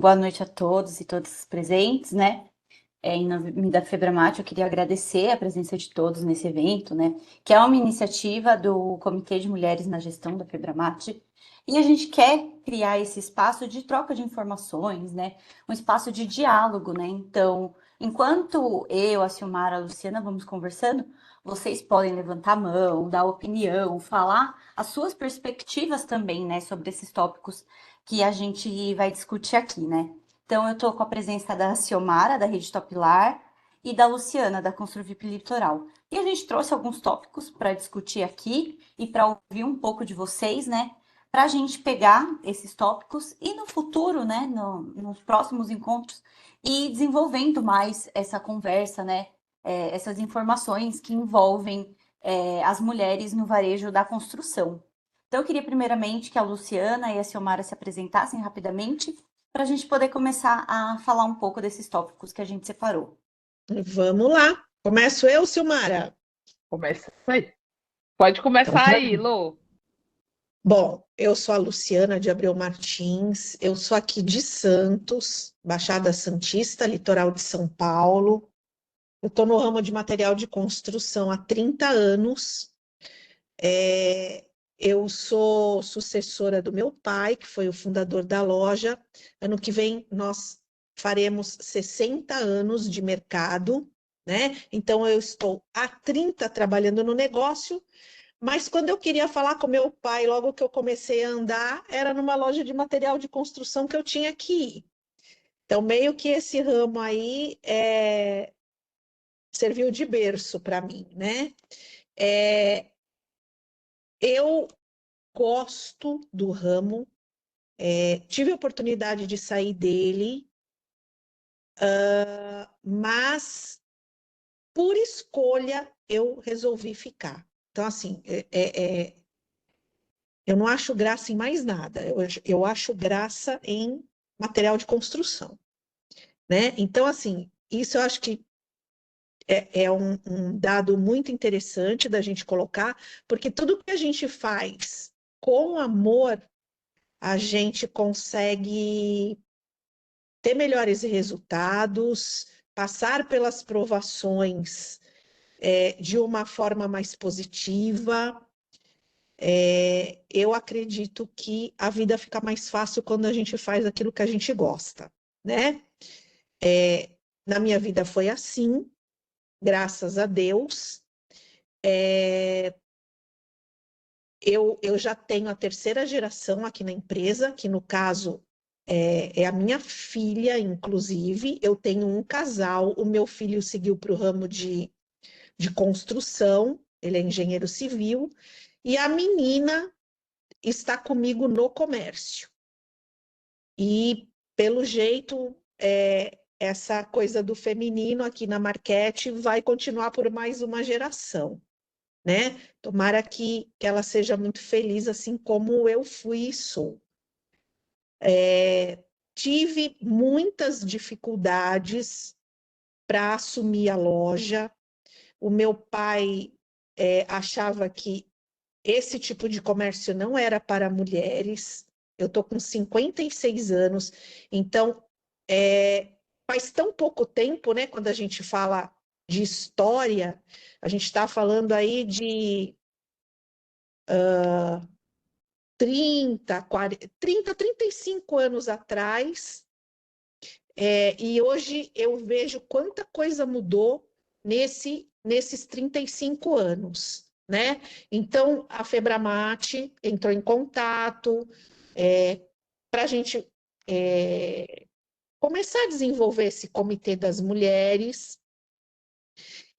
Boa noite a todos e todas presentes, né? Em nome da Febramate, eu queria agradecer a presença de todos nesse evento, né? Que é uma iniciativa do Comitê de Mulheres na Gestão da Febramate. E a gente quer criar esse espaço de troca de informações, né? Um espaço de diálogo, né? Então, enquanto eu, a Silmara, a Luciana vamos conversando, vocês podem levantar a mão, dar opinião, falar as suas perspectivas também, né? Sobre esses tópicos que a gente vai discutir aqui, né? Então, eu estou com a presença da Ciomara, da Rede Topilar, e da Luciana, da Construvip Litoral. E a gente trouxe alguns tópicos para discutir aqui e para ouvir um pouco de vocês, né? Para a gente pegar esses tópicos e no futuro, né? Nos próximos encontros, e desenvolvendo mais essa conversa, né? Essas informações que envolvem as mulheres no varejo da construção. Então, eu queria primeiramente que a Luciana e a Ciomara se apresentassem rapidamente para a gente poder começar a falar um pouco desses tópicos que a gente separou. Vamos lá. Começo eu, Silmara. Começa aí. Pode Então, começar tá. aí, Lô. Bom, eu sou a Luciana de Abreu Martins, eu sou aqui de Santos, Baixada Santista, litoral de São Paulo. Eu estou no ramo de material de construção há 30 anos. É, eu sou sucessora do meu pai, que foi o fundador da loja. Ano que vem nós faremos 60 anos de mercado, né? Então eu estou há 30 trabalhando no negócio. Mas quando eu queria falar com meu pai, logo que eu comecei a andar, era numa loja de material de construção que eu tinha que ir. Então, meio que esse ramo aí serviu de berço para mim, né? É, eu gosto do ramo, tive a oportunidade de sair dele, mas por escolha eu resolvi ficar. Então, assim, eu não acho graça em mais nada, eu acho graça em material de construção, né? Então, assim, isso eu acho que é um dado muito interessante da gente colocar, porque tudo que a gente faz com amor, a gente consegue ter melhores resultados, passar pelas provações, de uma forma mais positiva. Eu acredito que a vida fica mais fácil quando a gente faz aquilo que a gente gosta, né? Na minha vida foi assim, graças a Deus. Eu já tenho a terceira geração aqui na empresa, que no caso é a minha filha, inclusive. Eu tenho um casal, o meu filho seguiu para o ramo de construção, ele é engenheiro civil, e a menina está comigo no comércio. E, pelo jeito, essa coisa do feminino aqui na Marquete vai continuar por mais uma geração, né? Tomara que ela seja muito feliz, assim como eu fui e sou. Tive muitas dificuldades para assumir a loja. O meu pai achava que esse tipo de comércio não era para mulheres. Eu estou com 56 anos, então faz tão pouco tempo, né? Quando a gente fala de história, a gente está falando aí de 30, 40, 30, 35 anos atrás, e hoje eu vejo quanta coisa mudou nesses 35 anos, né? Então, a Febramate entrou em contato para a gente começar a desenvolver esse comitê das mulheres,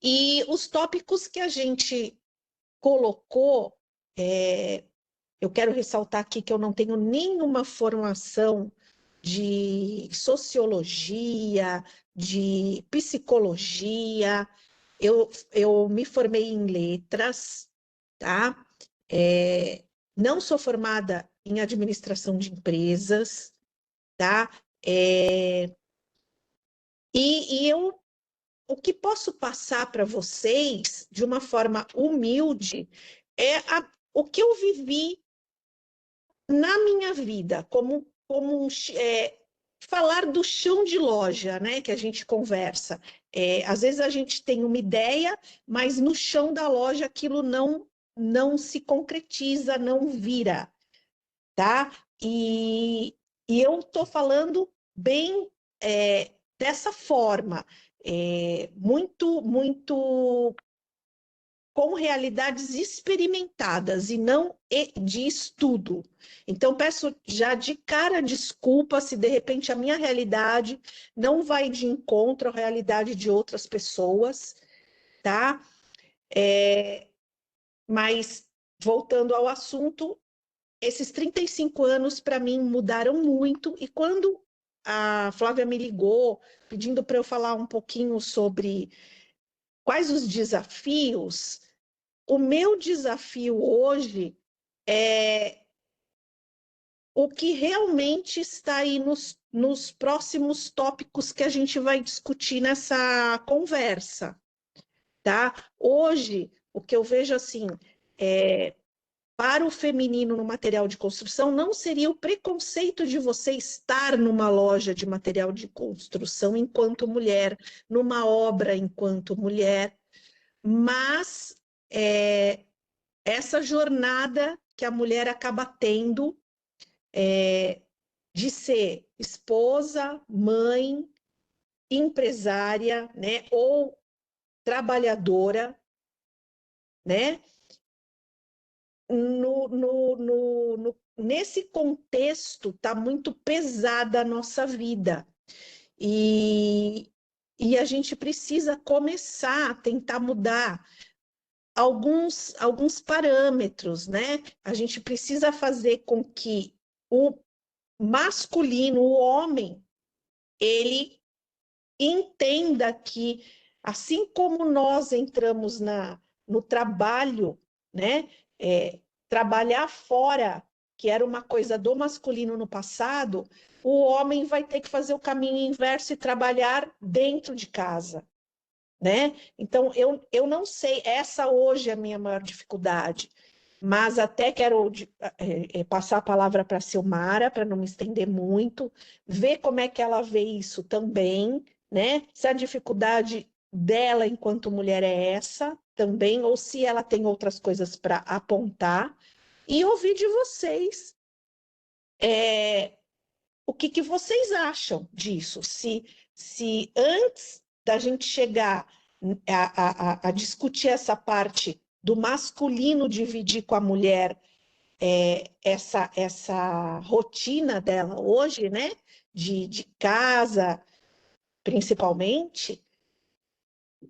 e os tópicos que a gente colocou, eu quero ressaltar aqui que eu não tenho nenhuma formação de sociologia, de psicologia. Eu me formei em letras, tá? Não sou formada em administração de empresas, tá? O que posso passar para vocês de uma forma humilde é o que eu vivi na minha vida, falar do chão de loja, né, que a gente conversa. Às vezes a gente tem uma ideia, mas no chão da loja aquilo não se concretiza, não vira, tá? E eu estou falando bem dessa forma, muito com realidades experimentadas e não de estudo. Então, peço já de cara desculpa se de repente a minha realidade não vai de encontro à realidade de outras pessoas, tá? Mas, voltando ao assunto, esses 35 anos para mim mudaram muito, e quando a Flávia me ligou pedindo para eu falar um pouquinho sobre quais os desafios, o meu desafio hoje é o que realmente está aí nos próximos tópicos que a gente vai discutir nessa conversa, tá? Hoje, o que eu vejo assim, para o feminino no material de construção, não seria o preconceito de você estar numa loja de material de construção enquanto mulher, numa obra enquanto mulher, mas essa jornada que a mulher acaba tendo de ser esposa, mãe, empresária, né, ou trabalhadora, né? Nesse contexto está muito pesada a nossa vida e a gente precisa começar a tentar mudar alguns parâmetros, né? A gente precisa fazer com que o masculino, o homem, ele entenda que, assim como nós entramos no trabalho, né? Trabalhar fora, que era uma coisa do masculino no passado, o homem vai ter que fazer o caminho inverso e trabalhar dentro de casa, né? Então, eu não sei, essa hoje é a minha maior dificuldade, mas até quero passar a palavra para a Silmara, para não me estender muito, ver como é que ela vê isso também, né? Se a dificuldade dela enquanto mulher é essa também, ou se ela tem outras coisas para apontar, e ouvir de vocês o que vocês acham disso. Se antes da gente chegar a discutir essa parte do masculino dividir com a mulher essa rotina dela hoje, né? De casa, principalmente,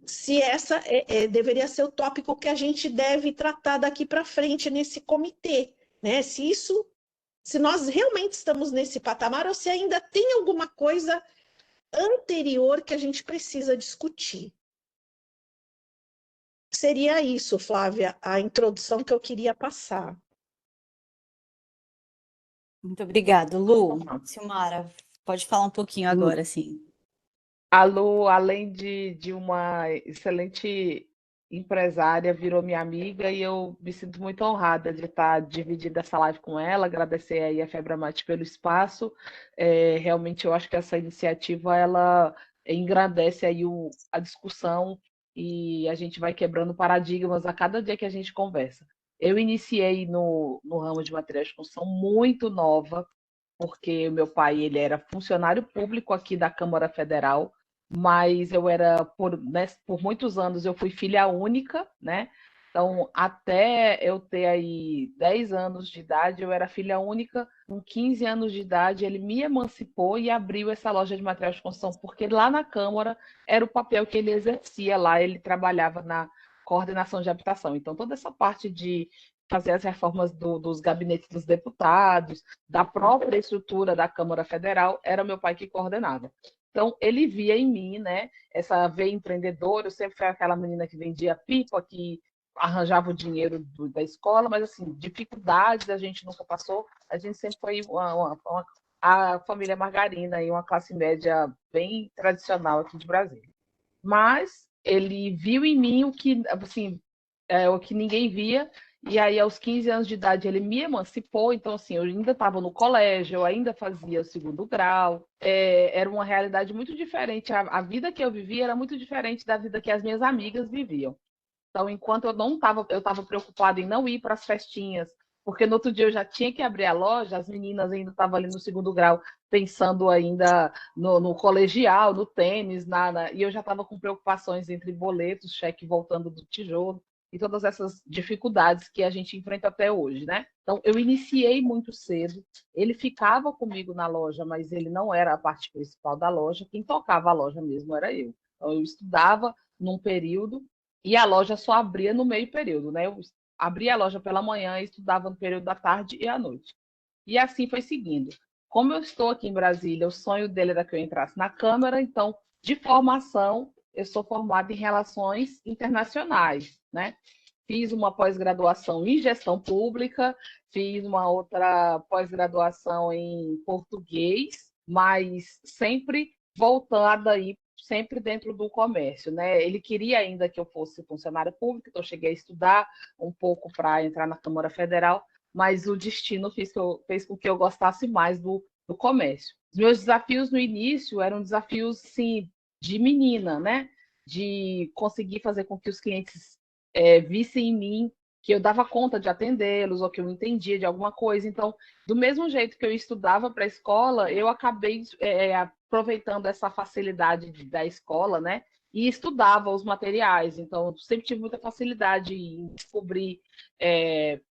se essa deveria ser o tópico que a gente deve tratar daqui para frente nesse comitê, né? Se nós realmente estamos nesse patamar ou se ainda tem alguma coisa anterior que a gente precisa discutir. Seria isso, Flávia, a introdução que eu queria passar. Muito obrigada, Lu. Silmara, pode falar um pouquinho agora, sim. A Lu, além de uma excelente empresária, virou minha amiga e eu me sinto muito honrada de estar dividindo essa live com ela. Agradecer aí a Febramate pelo espaço. Realmente eu acho que essa iniciativa ela engrandece aí a discussão e a gente vai quebrando paradigmas a cada dia que a gente conversa. Eu iniciei no ramo de materiais de construção muito nova, porque o meu pai ele era funcionário público aqui da Câmara Federal, mas eu era, por muitos anos, eu fui filha única, né? Então, até eu ter aí 10 anos de idade, eu era filha única. Com 15 anos de idade, ele me emancipou e abriu essa loja de materiais de construção, porque lá na Câmara era o papel que ele exercia lá, ele trabalhava na coordenação de habitação. Então, toda essa parte de fazer as reformas dos gabinetes dos deputados, da própria estrutura da Câmara Federal, era meu pai que coordenava. Então, ele via em mim, né, essa veia empreendedora. Eu sempre fui aquela menina que vendia pipa, que arranjava o dinheiro da escola, mas, assim, dificuldades a gente nunca passou. A gente sempre foi a família margarina e uma classe média bem tradicional aqui de Brasília. Mas ele viu em mim o que, assim, o que ninguém via, E aí, aos 15 anos de idade, ele me emancipou. Então, assim, eu ainda estava no colégio, eu ainda fazia o segundo grau. Era uma realidade muito diferente. A vida que eu vivia era muito diferente da vida que as minhas amigas viviam. Então, enquanto eu estava preocupada em não ir para as festinhas, porque no outro dia eu já tinha que abrir a loja, as meninas ainda estavam ali no segundo grau, pensando ainda no colegial, no tênis, e eu já estava com preocupações entre boletos, cheque voltando do tijolo, e todas essas dificuldades que a gente enfrenta até hoje, né? Então, eu iniciei muito cedo, ele ficava comigo na loja, mas ele não era a parte principal da loja, quem tocava a loja mesmo era eu. Então, eu estudava num período, e a loja só abria no meio período, né? Eu abria a loja pela manhã e estudava no período da tarde e à noite. E assim foi seguindo. Como eu estou aqui em Brasília, o sonho dele era que eu entrasse na Câmara, então, de formação, eu sou formada em Relações Internacionais, né? Fiz uma pós-graduação em Gestão Pública, fiz uma outra pós-graduação em Português, mas sempre voltada aí sempre dentro do comércio, né? Ele queria ainda que eu fosse funcionária pública, então eu cheguei a estudar um pouco para entrar na Câmara Federal, mas o destino fez com que eu gostasse mais do comércio. Os meus desafios no início eram desafios, sim, de menina, né? De conseguir fazer com que os clientes vissem em mim que eu dava conta de atendê-los ou que eu entendia de alguma coisa. Então, do mesmo jeito que eu estudava para a escola, eu acabei aproveitando essa facilidade da escola, né? E estudava os materiais. Então, sempre tive muita facilidade em descobrir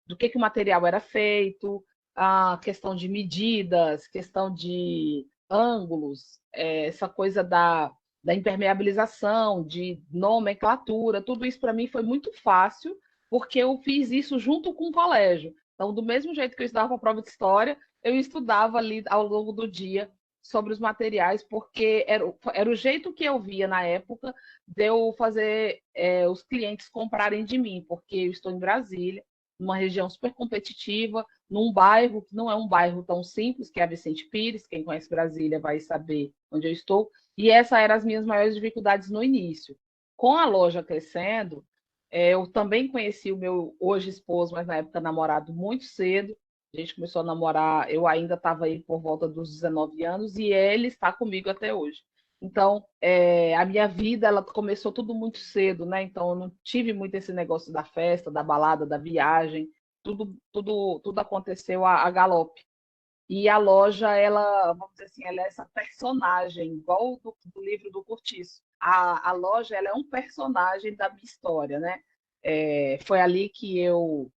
do que o material era feito, a questão de medidas, questão de ângulos, essa coisa da impermeabilização, de nomenclatura, tudo isso para mim foi muito fácil, porque eu fiz isso junto com o colégio. Então, do mesmo jeito que eu estudava a prova de história, eu estudava ali ao longo do dia sobre os materiais, porque era o jeito que eu via na época de eu fazer os clientes comprarem de mim, porque eu estou em Brasília, numa região super competitiva, num bairro que não é um bairro tão simples, que é a Vicente Pires, quem conhece Brasília vai saber onde eu estou, e essas eram as minhas maiores dificuldades no início. Com a loja crescendo, eu também conheci o meu hoje esposo, mas na época namorado, muito cedo. A gente começou a namorar, eu ainda estava aí por volta dos 19 anos e ele está comigo até hoje. Então, a minha vida ela começou tudo muito cedo, né? Então, eu não tive muito esse negócio da festa, da balada, da viagem. Tudo aconteceu a galope. E a loja, ela, vamos dizer assim, ela é essa personagem, igual do livro do Curtiço. A loja, ela é um personagem da minha história, né? Foi ali que eu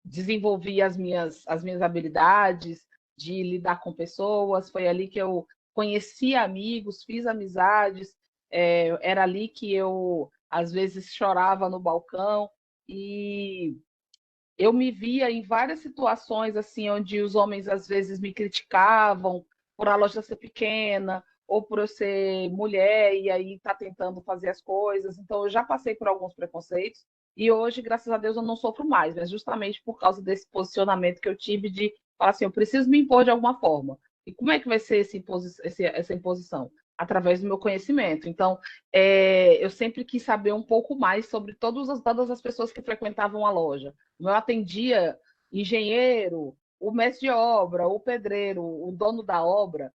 desenvolvi as minhas habilidades de lidar com pessoas, foi ali que eu conheci amigos, fiz amizades, era ali que eu, às vezes, chorava no balcão e eu me via em várias situações assim onde os homens às vezes me criticavam por a loja ser pequena ou por eu ser mulher e aí tá tentando fazer as coisas. Então eu já passei por alguns preconceitos e hoje, graças a Deus, eu não sofro mais, mas justamente por causa desse posicionamento que eu tive de falar assim, eu preciso me impor de alguma forma. E como é que vai ser essa imposição? Através do meu conhecimento. Então, eu sempre quis saber um pouco mais sobre todas as pessoas que frequentavam a loja. Eu atendia engenheiro, o mestre de obra, o pedreiro, o dono da obra,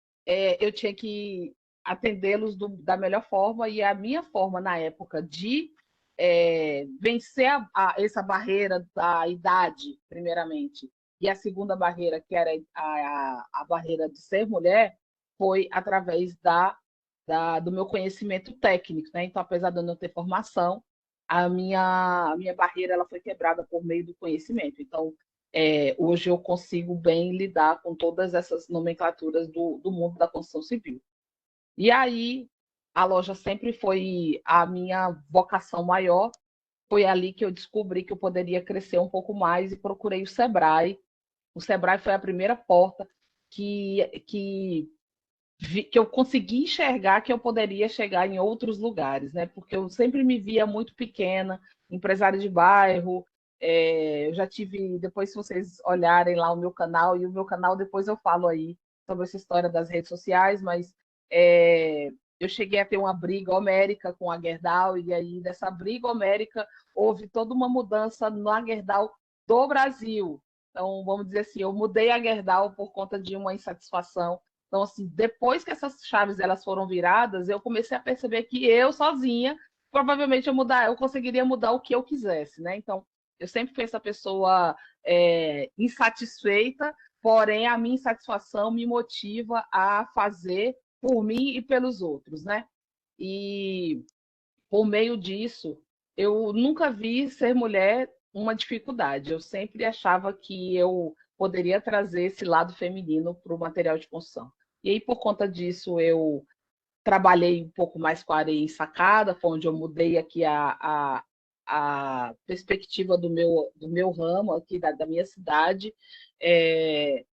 eu tinha que atendê-los da melhor forma, e a minha forma na época de vencer essa barreira da idade, primeiramente, e a segunda barreira, que era a barreira de ser mulher, foi através do meu conhecimento técnico, né? Então, apesar de eu não ter formação, a minha barreira ela foi quebrada por meio do conhecimento. Então, hoje eu consigo bem lidar com todas essas nomenclaturas do mundo da construção civil. E aí, a loja sempre foi a minha vocação maior. Foi ali que eu descobri que eu poderia crescer um pouco mais e procurei o Sebrae. O Sebrae foi a primeira porta que eu consegui enxergar que eu poderia chegar em outros lugares, né? Porque eu sempre me via muito pequena, empresária de bairro. Eu já tive, depois se vocês olharem lá o meu canal, e o meu canal depois eu falo aí sobre essa história das redes sociais, mas eu cheguei a ter uma briga homérica com a Gerdau, e aí dessa briga homérica houve toda uma mudança na Gerdau do Brasil. Então, vamos dizer assim, eu mudei a Gerdau por conta de uma insatisfação. Então, assim, depois que essas chaves elas foram viradas, eu comecei a perceber que eu sozinha, provavelmente eu conseguiria mudar o que eu quisesse, né? Então, eu sempre fui essa pessoa insatisfeita, porém a minha insatisfação me motiva a fazer por mim e pelos outros, né? E por meio disso, eu nunca vi ser mulher uma dificuldade. Eu sempre achava que eu poderia trazer esse lado feminino para o material de construção. E aí, por conta disso, eu trabalhei um pouco mais com a areia ensacada, foi onde eu mudei aqui a perspectiva do meu ramo, aqui da minha cidade.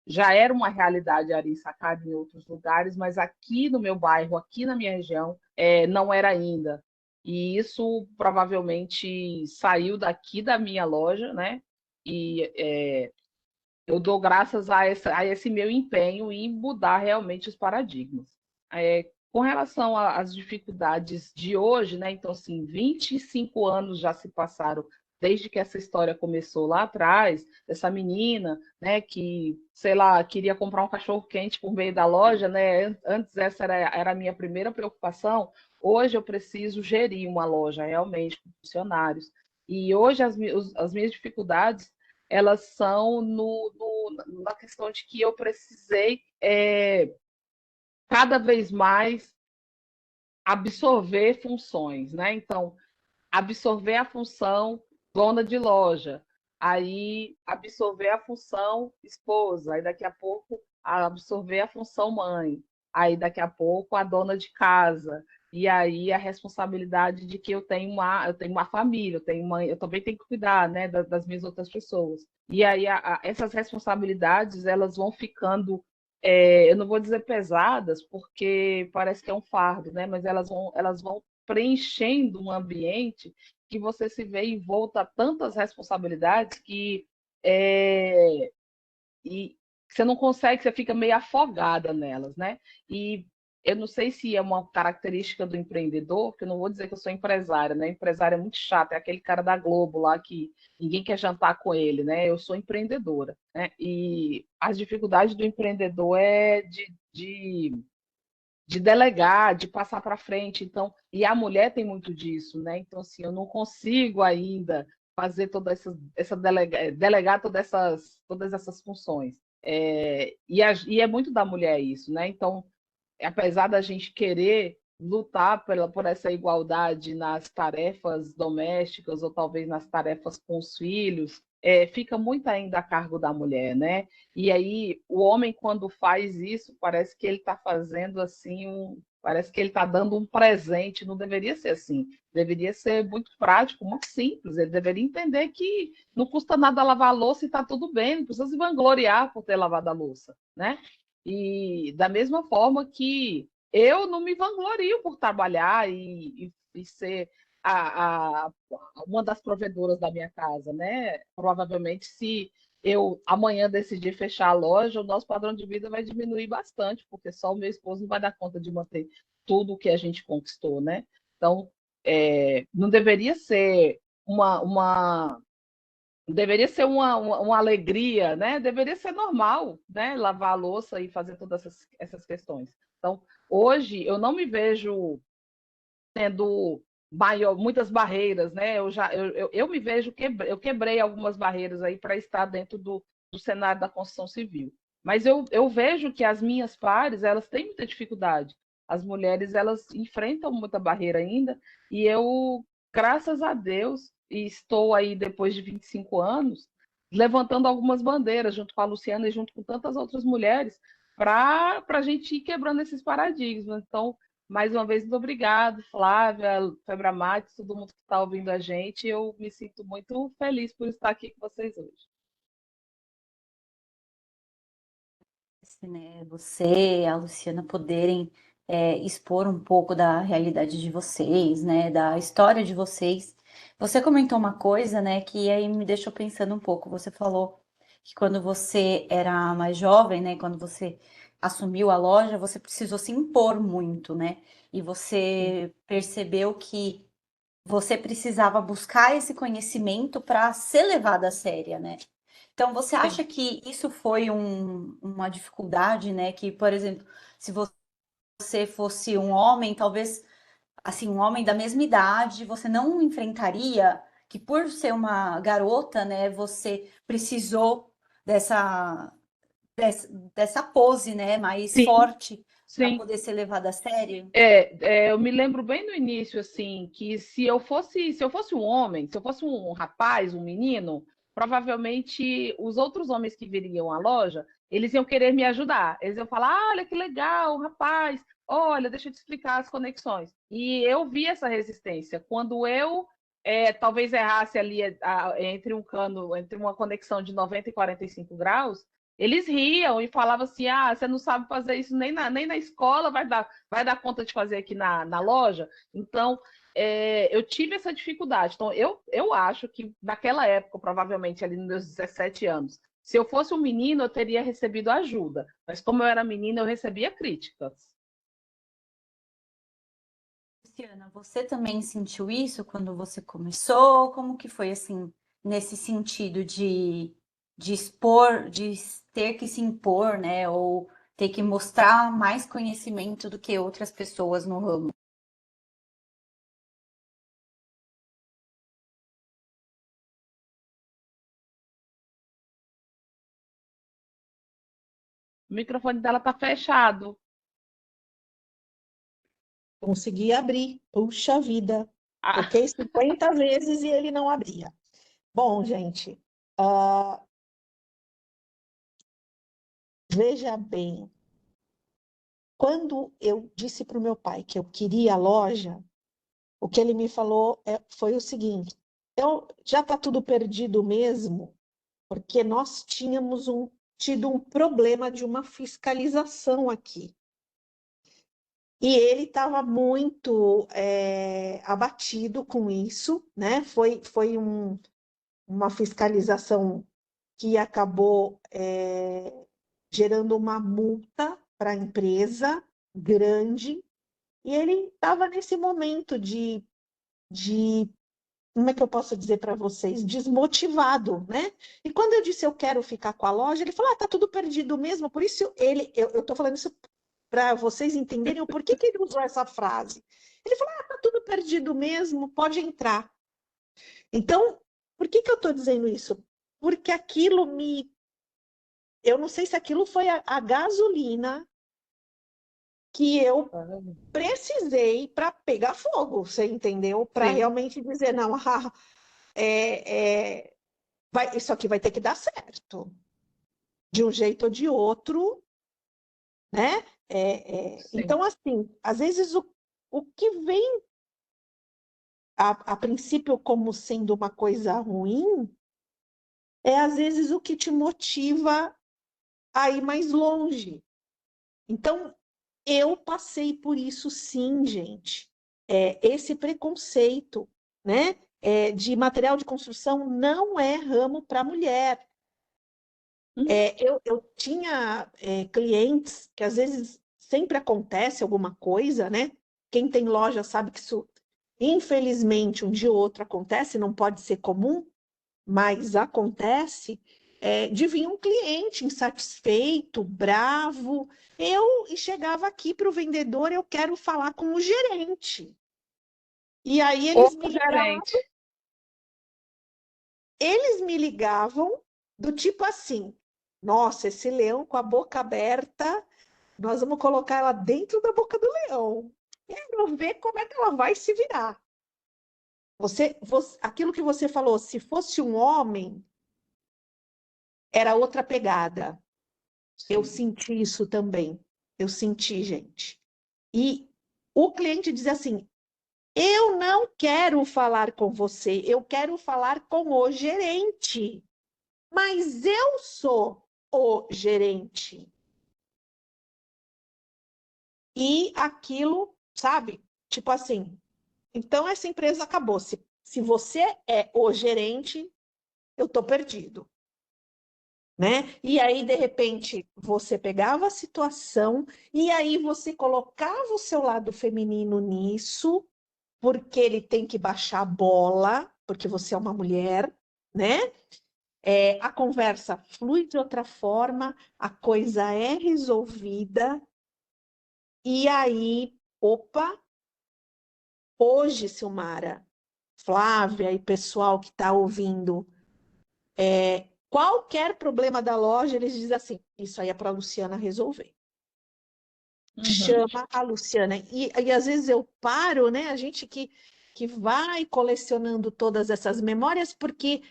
Já era uma realidade a areia ensacada em outros lugares, mas aqui no meu bairro, aqui na minha região, não era ainda. E isso provavelmente saiu daqui da minha loja, né? E eu dou graças a esse meu empenho em mudar realmente os paradigmas. Com relação às dificuldades de hoje, né? Então, assim, 25 anos já se passaram desde que essa história começou lá atrás, dessa menina, né, que, sei lá, queria comprar um cachorro-quente por meio da loja, né? Antes essa era a minha primeira preocupação. Hoje eu preciso gerir uma loja realmente com funcionários. E hoje as minhas dificuldades elas são na questão de que eu precisei cada vez mais absorver funções, né? Então, absorver a função dona de loja, aí absorver a função esposa, aí daqui a pouco absorver a função mãe, aí daqui a pouco a dona de casa, e aí a responsabilidade de que eu tenho uma família, eu também tenho que cuidar, né, das minhas outras pessoas. E aí essas responsabilidades elas vão ficando, eu não vou dizer pesadas, porque parece que é um fardo, né? Mas elas vão preenchendo um ambiente que você se vê envolto a tantas responsabilidades é, e você não consegue, você fica meio afogada nelas, né? E eu não sei se é uma característica do empreendedor, que eu não vou dizer que eu sou empresária, né? Empresária é muito chato, é aquele cara da Globo lá que ninguém quer jantar com ele, né? Eu sou empreendedora, né? E as dificuldades do empreendedor é de delegar, de passar para frente. Então, e a mulher tem muito disso, né? Então, assim, eu não consigo ainda fazer toda delegar todas essas funções. E é muito da mulher isso, né? Então, apesar da gente querer lutar por essa igualdade nas tarefas domésticas ou talvez nas tarefas com os filhos, fica muito ainda a cargo da mulher, né? E aí o homem, quando faz isso, parece que ele está fazendo assim parece que ele está dando um presente, não deveria ser assim. Deveria ser muito prático, muito simples. Ele deveria entender que não custa nada lavar a louça e está tudo bem, não precisa se vangloriar por ter lavado a louça, né? E da mesma forma que eu não me vanglorio por trabalhar e ser uma das provedoras da minha casa, né? Provavelmente, se eu amanhã decidir fechar a loja, o nosso padrão de vida vai diminuir bastante, porque só o meu esposo não vai dar conta de manter tudo o que a gente conquistou, né? Então, não deveria ser uma alegria, né? Deveria ser normal, né? Lavar a louça e fazer todas essas questões. Então, hoje eu não me vejo tendo muitas barreiras, né? Eu me vejo eu quebrei algumas barreiras aí para estar dentro do cenário da construção civil. Mas eu vejo que as minhas pares elas têm muita dificuldade. As mulheres elas enfrentam muita barreira ainda e eu, graças a Deus, e estou aí depois de 25 anos levantando algumas bandeiras junto com a Luciana e junto com tantas outras mulheres para a gente ir quebrando esses paradigmas. Então, mais uma vez, muito obrigado, Flávia, Febramate, todo mundo que está ouvindo a gente. Eu me sinto muito feliz por estar aqui com vocês hoje. Né, você, a Luciana poderem expor um pouco da realidade de vocês, né, da história de vocês. Você comentou uma coisa, né, que aí me deixou pensando um pouco. Você falou que quando você era mais jovem, né, quando você assumiu a loja, você precisou se impor muito, né? E você percebeu que você precisava buscar esse conhecimento para ser levada a séria, né? Então, você Sim. acha que isso foi uma dificuldade, né? Que, por exemplo, se você fosse um homem, talvez, assim, um homem da mesma idade, você não enfrentaria que por ser uma garota, né, você precisou dessa, dessa pose, né, mais Sim, forte para sim. poder ser levada a sério? Eu me lembro bem no início, assim, que se eu fosse um homem, se eu fosse um rapaz, um menino, provavelmente os outros homens que viriam à loja, eles iam querer me ajudar. Eles iam falar, ah, olha que legal, rapaz, olha, deixa eu te explicar as conexões. E eu vi essa resistência. Quando eu talvez errasse ali entre um cano, entre uma conexão de 90 e 45 graus, eles riam e falavam assim: ah, você não sabe fazer isso nem na escola, vai dar conta de fazer aqui na loja. Então, eu tive essa dificuldade. Então, eu acho que naquela época, provavelmente ali nos meus 17 anos, se eu fosse um menino, eu teria recebido ajuda. Mas como eu era menina, eu recebia críticas. Luciana, você também sentiu isso quando você começou? Como que foi assim, nesse sentido de expor, de ter que se impor, né? Ou ter que mostrar mais conhecimento do que outras pessoas no ramo? O microfone dela tá fechado. Consegui abrir. Puxa vida. Ah, Toquei 50 vezes e ele não abria. Bom, gente, ah, veja bem. Quando eu disse para o meu pai que eu queria a loja, o que ele me falou foi o seguinte: já está tudo perdido mesmo, porque nós tínhamos tido um problema de uma fiscalização aqui. E ele estava muito abatido com isso, né? Foi uma fiscalização que acabou gerando uma multa para a empresa grande, e ele estava nesse momento de, como é que eu posso dizer para vocês, desmotivado, né? E quando eu disse eu quero ficar com a loja, ele falou, tá tudo perdido mesmo, por isso eu estou falando isso para vocês entenderem o porquê que ele usou essa frase. Ele falou, tá tudo perdido mesmo, pode entrar. Então, por que eu estou dizendo isso? Porque eu não sei se aquilo foi a gasolina que eu precisei para pegar fogo, você entendeu? Para sim, realmente dizer, não, é, isso aqui vai ter que dar certo, de um jeito ou de outro, né? sim. Então, assim, às vezes o que vem a princípio como sendo uma coisa ruim, às vezes o que te motiva a ir mais longe. Então, eu passei por isso sim, gente. Esse preconceito, né? De material de construção não é ramo para mulher. Eu tinha clientes que às vezes sempre acontece alguma coisa, né? Quem tem loja sabe que isso, infelizmente, um dia ou outro acontece, não pode ser comum, mas acontece, de vir um cliente insatisfeito, bravo. E chegava aqui para o vendedor, eu quero falar com o gerente. E aí Ô, eles me ligavam, gerente. eles me ligavam do tipo assim: nossa, esse leão com a boca aberta, nós vamos colocar ela dentro da boca do leão. Quero ver como é que ela vai se virar. Aquilo que você falou, se fosse um homem, era outra pegada. Eu Sim. senti isso também. Eu senti, gente. E o cliente diz assim: eu não quero falar com você, eu quero falar com o gerente. Mas eu sou o gerente. E aquilo, sabe? Tipo assim, então essa empresa acabou. Se você é o gerente, eu estou perdido. né? E aí, de repente, você pegava a situação e aí você colocava o seu lado feminino nisso, porque ele tem que baixar a bola, porque você é uma mulher, né? A conversa flui de outra forma, a coisa é resolvida, e aí, opa, hoje, Silmara, Flávia e pessoal que está ouvindo, qualquer problema da loja, eles dizem assim: isso aí é para a Luciana resolver. Uhum. Chama a Luciana. E às vezes eu paro, né? A gente que vai colecionando todas essas memórias, porque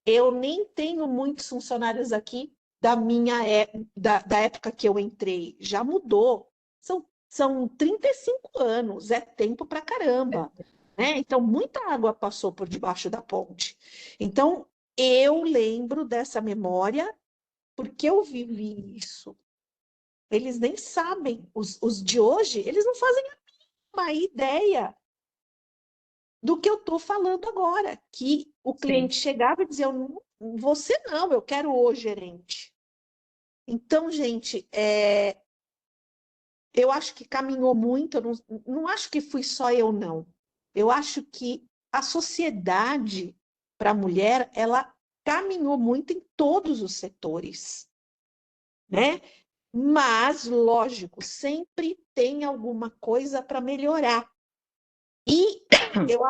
eu nem tenho muitos funcionários aqui da época que eu entrei. Já mudou. São 35 anos, é tempo pra caramba, né? Então, muita água passou por debaixo da ponte. Então, eu lembro dessa memória porque eu vivi isso. Eles nem sabem, os de hoje, eles não fazem a mínima ideia do que eu estou falando agora, que o cliente chegava e dizia: você não, eu quero o gerente. Então, gente, eu acho que caminhou muito, eu não acho que fui só eu, não. Eu acho que a sociedade para a mulher, ela caminhou muito em todos os setores, né? Mas, lógico, sempre tem alguma coisa para melhorar. E eu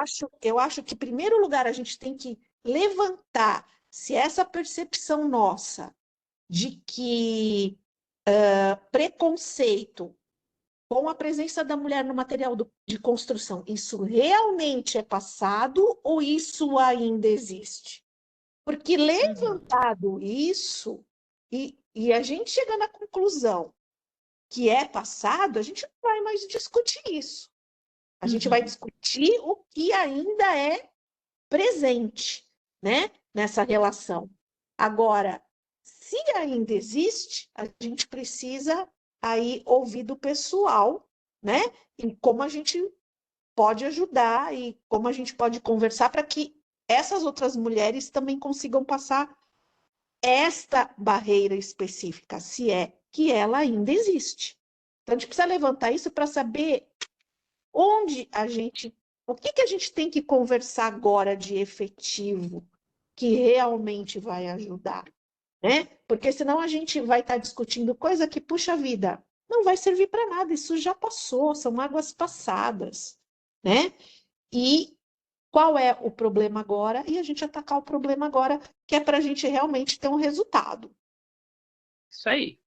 acho que, em primeiro lugar, a gente tem que levantar se essa percepção nossa de que preconceito com a presença da mulher no material de construção, isso realmente é passado ou isso ainda existe? Porque levantado isso, e a gente chega na conclusão que é passado, a gente não vai mais discutir isso. A gente vai discutir o que ainda é presente, né, nessa relação. Agora, se ainda existe, a gente precisa aí ouvir do pessoal, né, e como a gente pode ajudar e como a gente pode conversar para que essas outras mulheres também consigam passar esta barreira específica, se é que ela ainda existe. Então, a gente precisa levantar isso para saber o que que a gente tem que conversar agora de efetivo que realmente vai ajudar, né? Porque senão a gente vai estar discutindo coisa que, puxa vida, não vai servir para nada, isso já passou, são águas passadas, né? E qual é o problema agora? E a gente atacar o problema agora, que é para a gente realmente ter um resultado. Isso aí.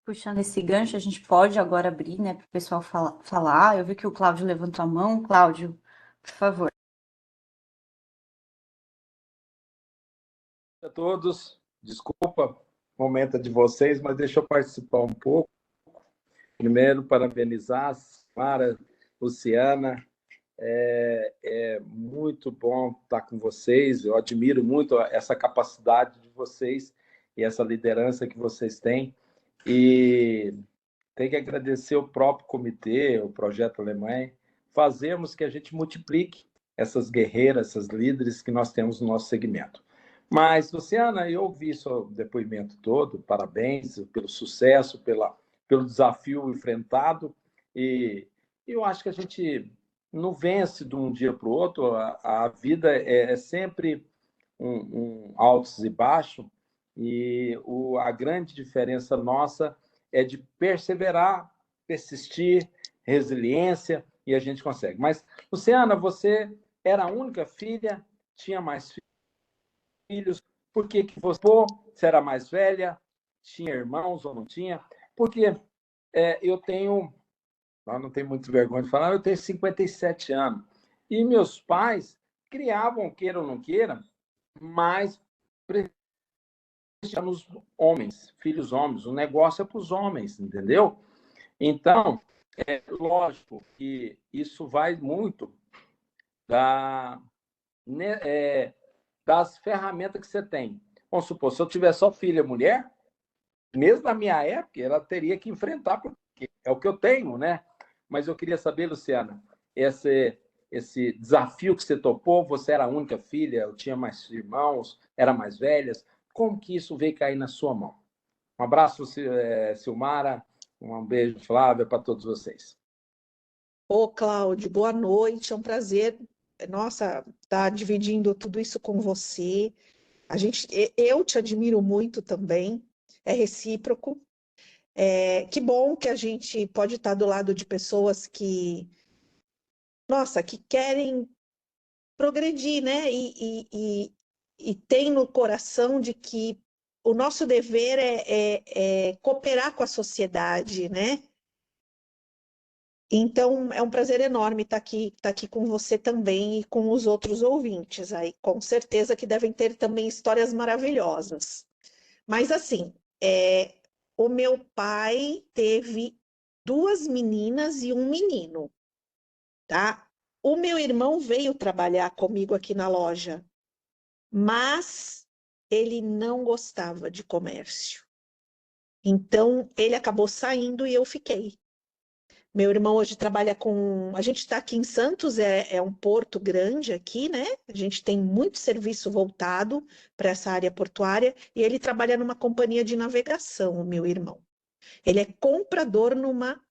Puxando esse gancho, a gente pode agora abrir, né, para o pessoal falar. Eu vi que o Cláudio levantou a mão. Cláudio, por favor. A todos, desculpa o momento de vocês, mas deixa eu participar um pouco. Primeiro, parabenizar a Mara, Luciana, é muito bom estar com vocês, eu admiro muito essa capacidade de vocês e essa liderança que vocês têm, e tem que agradecer o próprio comitê, o Projeto Alemanha, fazermos que a gente multiplique essas guerreiras, essas líderes que nós temos no nosso segmento. Mas, Luciana, eu ouvi seu depoimento todo, parabéns pelo sucesso, pelo desafio enfrentado, e eu acho que a gente não vence de um dia para o outro, a vida é sempre altos e baixos, e a grande diferença nossa é de perseverar, persistir, resiliência, e a gente consegue. Mas, Luciana, você era a única filha, tinha mais filhos, por que você era mais velha, tinha irmãos ou não tinha? Porque eu tenho, não tenho muito vergonha de falar, eu tenho 57 anos, e meus pais criavam, queira ou não queira, mais os homens, filhos homens, o negócio é para os homens, entendeu? Então, é lógico que isso vai muito da, das ferramentas que você tem. Vamos supor, se eu tiver só filha mulher, mesmo na minha época, ela teria que enfrentar, porque é o que eu tenho, né? Mas eu queria saber, Luciana, esse desafio que você topou? Você era a única filha, eu tinha mais irmãos, era mais velhas. Como que isso veio cair na sua mão? Um abraço, Silmara, um beijo, Flávia, para todos vocês. Ô, Cláudio, boa noite, é um prazer, nossa, estar dividindo tudo isso com você. Eu te admiro muito também, é recíproco. Que bom que a gente pode estar do lado de pessoas nossa, que querem progredir, né? E tem no coração de que o nosso dever é cooperar com a sociedade, né? Então, é um prazer enorme estar aqui com você também e com os outros ouvintes aí. Com certeza que devem ter também histórias maravilhosas. Mas, assim, o meu pai teve 2 meninas e um menino, tá? O meu irmão veio trabalhar comigo aqui na loja, mas ele não gostava de comércio. Então, ele acabou saindo e eu fiquei. Meu irmão hoje trabalha com. A gente está aqui em Santos, é um porto grande aqui, né? A gente tem muito serviço voltado para essa área portuária e ele trabalha numa companhia de navegação, o meu irmão. Ele é comprador numa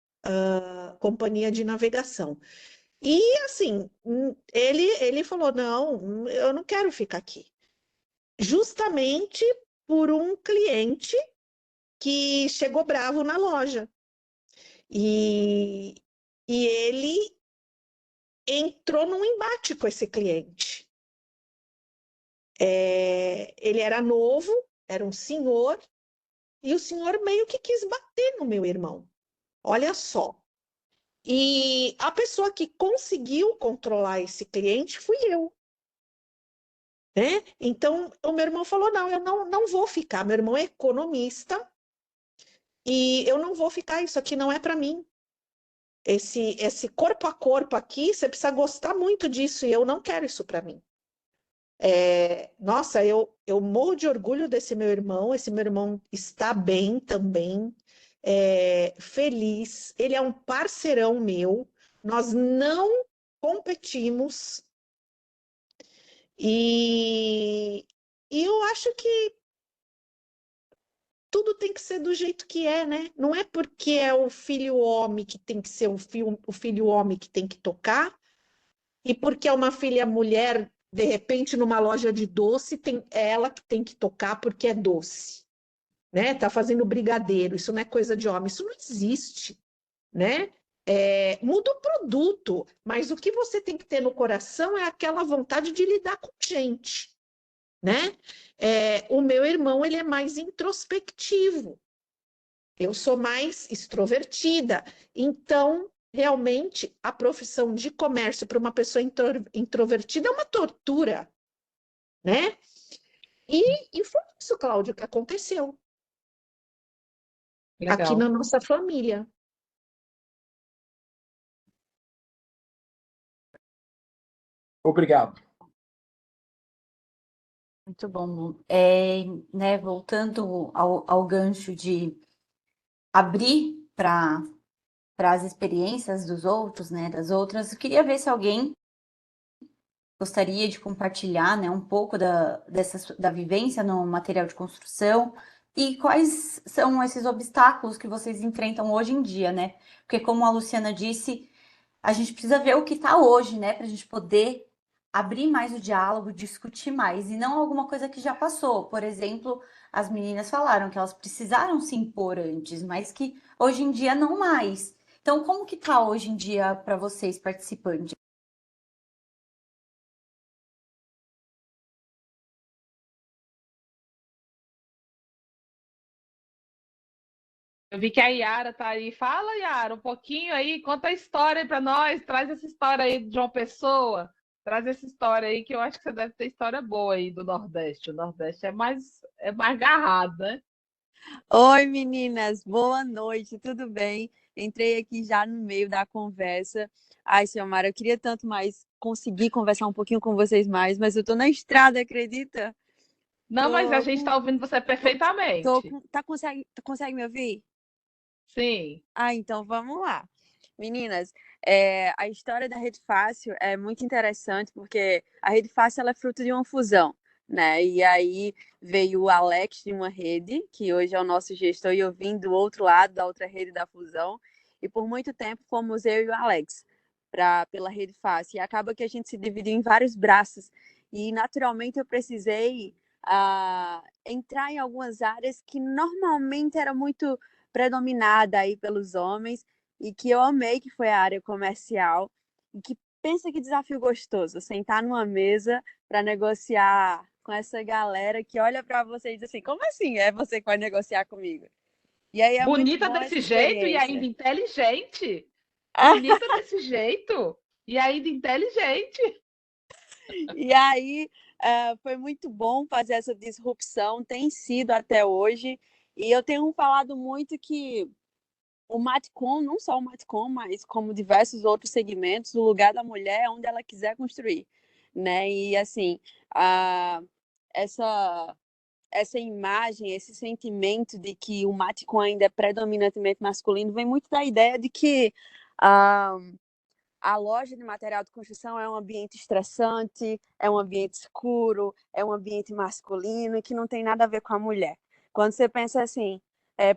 companhia de navegação. E assim, ele falou: não, eu não quero ficar aqui. Justamente por um cliente que chegou bravo na loja. E, e ele entrou num embate com esse cliente. Ele era novo, era um senhor, e o senhor meio que quis bater no meu irmão. Olha só. E a pessoa que conseguiu controlar esse cliente fui eu. Né? Então, o meu irmão falou: não, eu não vou ficar. Meu irmão é economista e eu não vou ficar, isso aqui não é para mim. Esse corpo a corpo aqui, você precisa gostar muito disso e eu não quero isso para mim. Nossa, eu morro de orgulho desse meu irmão. Esse meu irmão está bem também, feliz. Ele é um parceirão meu. Nós não competimos e eu acho que tudo tem que ser do jeito que é, né? Não é porque é o filho homem que tem que ser o filho homem que tem que tocar, e porque é uma filha mulher, de repente, numa loja de doce, é ela que tem que tocar porque é doce, né? Tá fazendo brigadeiro, isso não é coisa de homem, isso não existe, né? Muda o produto, mas o que você tem que ter no coração é aquela vontade de lidar com gente, né? O meu irmão, ele é mais introspectivo, eu sou mais extrovertida, então realmente a profissão de comércio para uma pessoa introvertida é uma tortura, né? E foi isso, Cláudio, que aconteceu aqui na Legal. nossa família. Obrigado. Muito bom. Né, voltando ao gancho de abrir para as experiências dos outros, né, das outras, eu queria ver se alguém gostaria de compartilhar, né, um pouco da vivência no material de construção e quais são esses obstáculos que vocês enfrentam hoje em dia, né? Porque como a Luciana disse, a gente precisa ver o que está hoje, né, para a gente poder abrir mais o diálogo, discutir mais, e não alguma coisa que já passou. Por exemplo, as meninas falaram que elas precisaram se impor antes, mas que hoje em dia não mais. Então, como que está hoje em dia para vocês, participantes? Eu vi que a Yara tá aí. Fala, Yara, um pouquinho aí, conta a história aí para nós, traz essa história aí de João Pessoa, traz essa história aí que eu acho que você deve ter história boa aí do Nordeste. O Nordeste é mais agarrado, né? Oi, meninas, boa noite, tudo bem? Entrei aqui já no meio da conversa. Ai, Xiomara, eu queria tanto mais conseguir conversar um pouquinho com vocês mais, mas eu tô na estrada, acredita? Não, mas a Tô gente com, está ouvindo você perfeitamente. consegue me ouvir? Sim. Ah, então vamos lá. Meninas, a história da Rede Fácil é muito interessante, porque a Rede Fácil ela é fruto de uma fusão, né? E aí veio o Alex de uma rede, que hoje é o nosso gestor, e eu vim do outro lado, da outra rede da fusão, e por muito tempo fomos eu e o Alex pela Rede Fácil, e acaba que a gente se dividiu em vários braços, e naturalmente eu precisei entrar em algumas áreas que normalmente era muito predominada aí pelos homens, e que eu amei, que foi a área comercial, e que pensa que desafio gostoso, sentar numa mesa para negociar com essa galera que olha para você e diz assim, como assim é você que vai negociar comigo? E aí é muito Bonita bom essa desse jeito e ainda experiência. inteligente. Bonita desse jeito e ainda inteligente. E aí foi muito bom fazer essa disrupção, tem sido até hoje, e eu tenho falado muito que o Matcom, não só o Matcom, mas como diversos outros segmentos, o lugar da mulher é onde ela quiser construir, né? E assim, essa essa imagem, esse sentimento de que o Matcom ainda é predominantemente masculino, vem muito da ideia de que a loja de material de construção é um ambiente estressante, é um ambiente escuro, é um ambiente masculino e que não tem nada a ver com a mulher. Quando você pensa assim,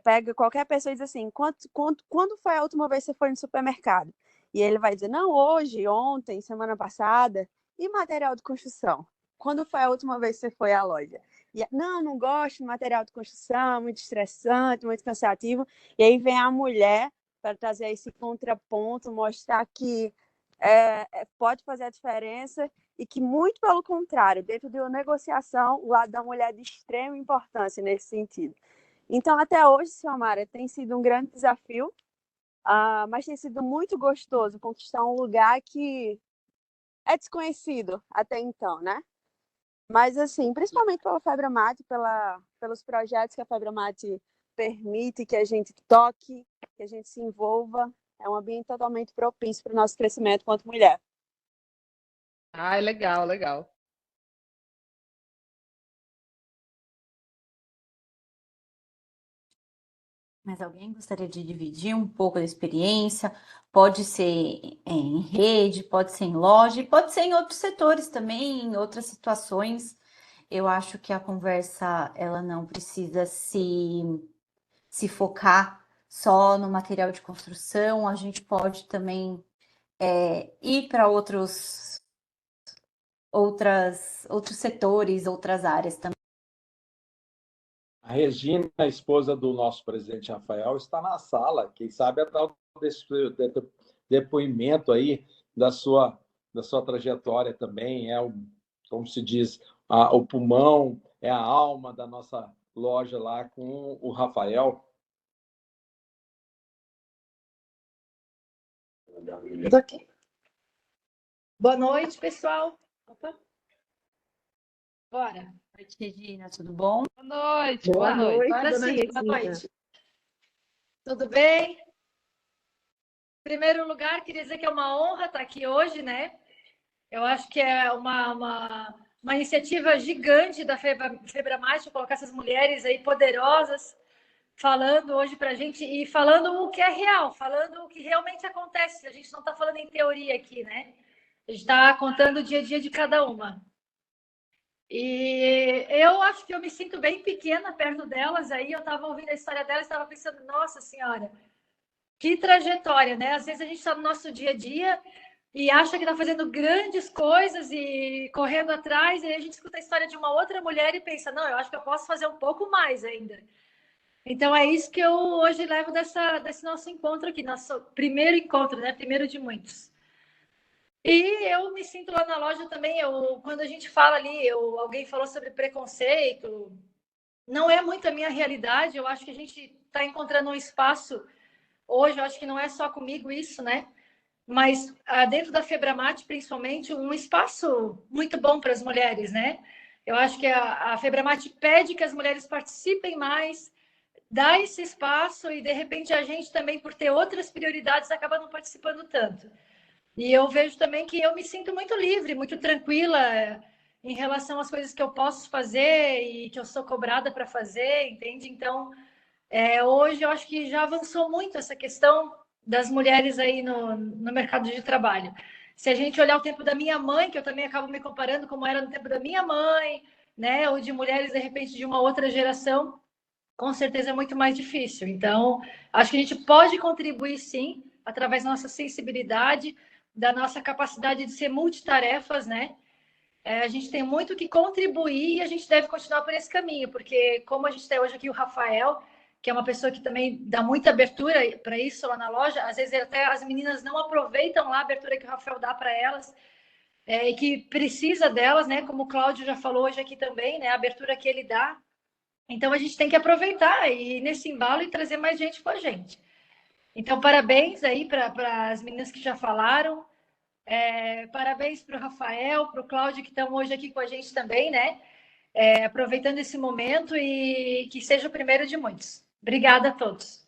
pega qualquer pessoa e diz assim, quando foi a última vez que você foi no supermercado? E ele vai dizer, não, hoje, ontem, semana passada. E material de construção? Quando foi a última vez que você foi à loja? E, não gosto de material de construção, muito estressante, muito cansativo. E aí vem a mulher para trazer esse contraponto, mostrar que pode fazer a diferença e que, muito pelo contrário, dentro de uma negociação, o lado da mulher é de extrema importância nesse sentido. Então, até hoje, Xiomara, tem sido um grande desafio, mas tem sido muito gostoso conquistar um lugar que é desconhecido até então, né? Mas, assim, principalmente pela Febramate, pelos projetos que a Febramate permite que a gente toque, que a gente se envolva, é um ambiente totalmente propício para o nosso crescimento enquanto mulher. Ah, legal, legal. Mas alguém gostaria de dividir um pouco da experiência? Pode ser em rede, pode ser em loja, e pode ser em outros setores também, em outras situações. Eu acho que a conversa ela não precisa se focar só no material de construção, a gente pode também ir para outros setores, outras áreas também. A Regina, a esposa do nosso presidente Rafael, está na sala. Quem sabe é dar desse depoimento aí da sua trajetória também. Como se diz, o pulmão, é a alma da nossa loja lá com o Rafael. Daqui. Boa noite, pessoal. Opa. Bora. Boa noite, Regina, tudo bom? Boa noite, Boa noite, Agora dona sim, Regina. boa noite. Tudo bem? Em primeiro lugar, queria dizer que é uma honra estar aqui hoje, né? Eu acho que é uma iniciativa gigante da Febramate, colocar essas mulheres aí poderosas falando hoje para a gente e falando o que é real, falando o que realmente acontece. A gente não está falando em teoria aqui, né? A gente está contando o dia a dia de cada uma. E eu acho que eu me sinto bem pequena perto delas. Aí eu estava ouvindo a história delas e estava pensando, nossa senhora, que trajetória, né? Às vezes a gente está no nosso dia a dia e acha que está fazendo grandes coisas e correndo atrás, e aí a gente escuta a história de uma outra mulher e pensa, não, eu acho que eu posso fazer um pouco mais ainda. Então é isso que eu hoje levo desse nosso encontro aqui, nosso primeiro encontro, né? Primeiro de muitos. E eu me sinto lá na loja também, quando a gente fala ali, alguém falou sobre preconceito, não é muito a minha realidade, eu acho que a gente está encontrando um espaço, hoje eu acho que não é só comigo isso, né? Mas dentro da Febramate, principalmente, um espaço muito bom para as mulheres, né? Eu acho que a Febramate pede que as mulheres participem mais, dá esse espaço e, de repente, a gente também, por ter outras prioridades, acaba não participando tanto. E eu vejo também que eu me sinto muito livre, muito tranquila em relação às coisas que eu posso fazer e que eu sou cobrada para fazer, entende? Então, hoje eu acho que já avançou muito essa questão das mulheres aí no mercado de trabalho. Se a gente olhar o tempo da minha mãe, que eu também acabo me comparando como era no tempo da minha mãe, né, ou de mulheres, de repente, de uma outra geração, com certeza é muito mais difícil. Então, acho que a gente pode contribuir, sim, através da nossa sensibilidade, da nossa capacidade de ser multitarefas, né? A gente tem muito que contribuir e a gente deve continuar por esse caminho, porque como a gente tem hoje aqui o Rafael, que é uma pessoa que também dá muita abertura para isso lá na loja, às vezes até as meninas não aproveitam lá a abertura que o Rafael dá para elas, e que precisa delas, né? Como o Cláudio já falou hoje aqui também, né? A abertura que ele dá. Então a gente tem que aproveitar e ir nesse embalo e trazer mais gente com a gente. Então, parabéns aí para as meninas que já falaram. Parabéns para o Rafael, para o Cláudio, que estão hoje aqui com a gente também, né? Aproveitando esse momento e que seja o primeiro de muitos. Obrigada a todos.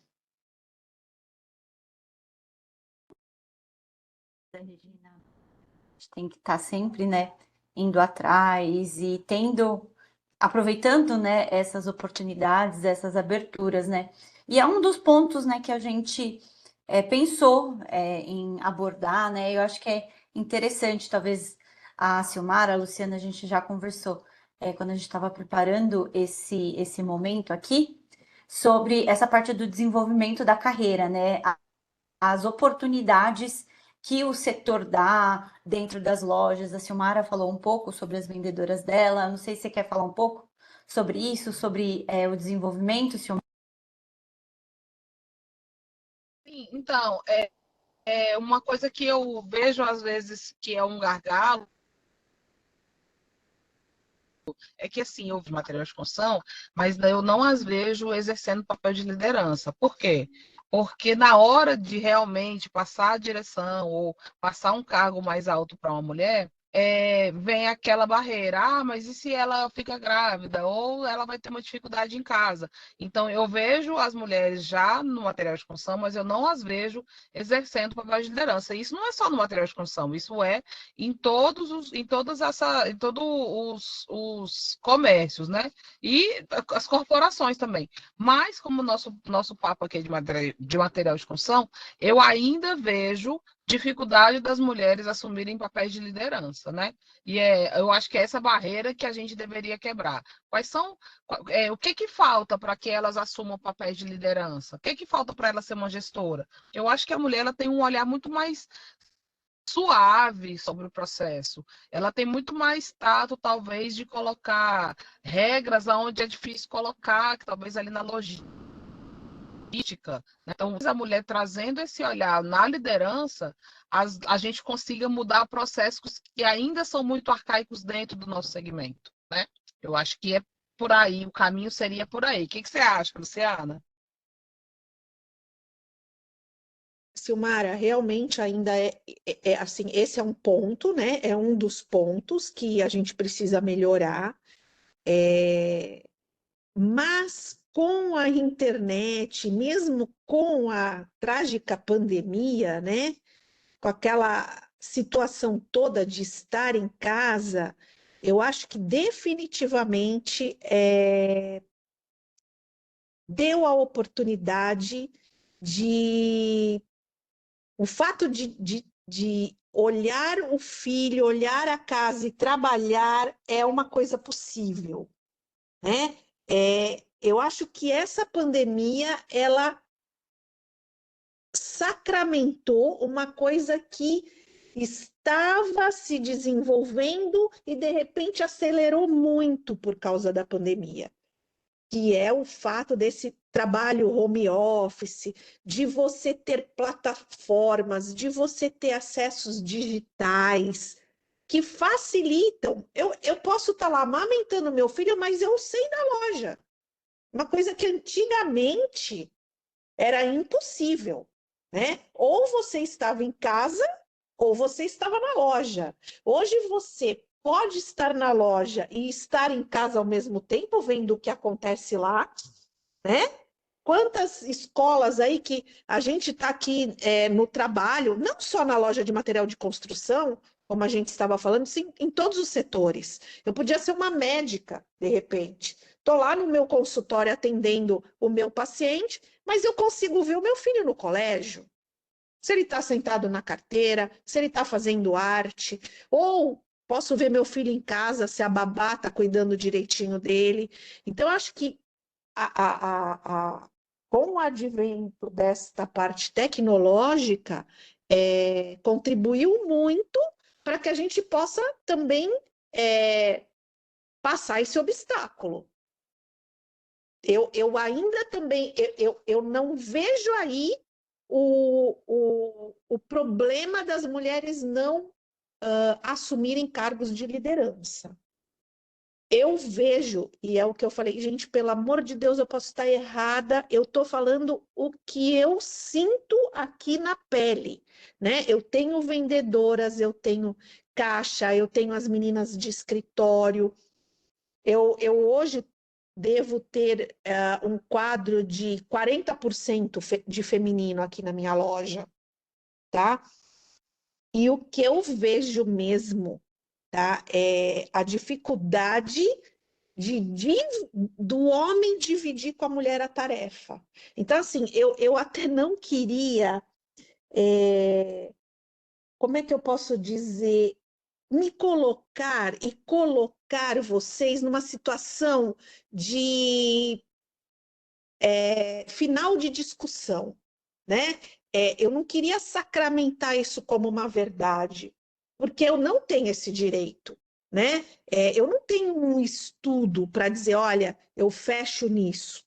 Regina, a gente tem que estar sempre, né, indo atrás e aproveitando, né, essas oportunidades, essas aberturas, né? E é um dos pontos, né, que a gente pensou em abordar, né? Eu acho que é interessante, talvez a Silmara, a Luciana, a gente já conversou quando a gente estava preparando esse momento aqui, sobre essa parte do desenvolvimento da carreira, né? As oportunidades que o setor dá dentro das lojas. A Silmara falou um pouco sobre as vendedoras dela. Não sei se você quer falar um pouco sobre isso, sobre o desenvolvimento, Silmara. Sim, então, é uma coisa que eu vejo às vezes que é um gargalo, é que assim, eu vi materiais de construção, mas eu não as vejo exercendo papel de liderança. Por quê? Porque na hora de realmente passar a direção ou passar um cargo mais alto para uma mulher, vem aquela barreira. Ah, mas e se ela fica grávida? Ou ela vai ter uma dificuldade em casa? Então, eu vejo as mulheres já no material de construção, mas eu não as vejo exercendo papel de liderança. Isso não é só no material de construção, isso é em todos os comércios, né? E as corporações também. Mas, como o nosso papo aqui é de material de construção, eu ainda vejo dificuldade das mulheres assumirem papéis de liderança, né? E eu acho que é essa barreira que a gente deveria quebrar. O que falta para que elas assumam papéis de liderança? O que falta para ela ser uma gestora? Eu acho que a mulher ela tem um olhar muito mais suave sobre o processo. Ela tem muito mais tato, talvez, de colocar regras onde é difícil colocar, que talvez ali na logística. Então, a mulher trazendo esse olhar na liderança, a gente consiga mudar processos que ainda são muito arcaicos dentro do nosso segmento, né? Eu acho que é por aí, o caminho seria por aí. O que você acha, Luciana? Silmara, realmente ainda assim, esse é um ponto, né? É um dos pontos que a gente precisa melhorar. Mas com a internet, mesmo com a trágica pandemia, né? Com aquela situação toda de estar em casa, eu acho que definitivamente deu a oportunidade de o fato de olhar o filho, olhar a casa e trabalhar é uma coisa possível, né? Eu acho que essa pandemia, ela sacramentou uma coisa que estava se desenvolvendo e, de repente, acelerou muito por causa da pandemia, que é o fato desse trabalho home office, de você ter plataformas, de você ter acessos digitais que facilitam. Eu posso estar lá amamentando meu filho, mas eu sei da loja. Uma coisa que antigamente era impossível, né? Ou você estava em casa ou você estava na loja. Hoje você pode estar na loja e estar em casa ao mesmo tempo, vendo o que acontece lá, né? Quantas escolas aí que a gente está aqui no trabalho, não só na loja de material de construção, como a gente estava falando, sim, em todos os setores. Eu podia ser uma médica, de repente. Estou lá no meu consultório atendendo o meu paciente, mas eu consigo ver o meu filho no colégio. Se ele está sentado na carteira, se ele está fazendo arte, ou posso ver meu filho em casa, se a babá está cuidando direitinho dele. Então, eu acho que com o advento desta parte tecnológica, contribuiu muito para que a gente possa também passar esse obstáculo. Eu ainda também, eu não vejo aí o problema das mulheres não assumirem cargos de liderança. Eu vejo, e é o que eu falei, gente, pelo amor de Deus, eu posso estar errada, eu estou falando o que eu sinto aqui na pele, né? Eu tenho vendedoras, eu tenho caixa, eu tenho as meninas de escritório, eu hoje devo ter um quadro de 40% de feminino aqui na minha loja, tá? E o que eu vejo mesmo, tá? É a dificuldade do homem dividir com a mulher a tarefa. Então, assim, eu até não queria, como é que eu posso dizer, me colocar e colocar vocês numa situação de final de discussão, né? Eu não queria sacramentar isso como uma verdade, porque eu não tenho esse direito, né? Eu não tenho um estudo para dizer, olha, eu fecho nisso.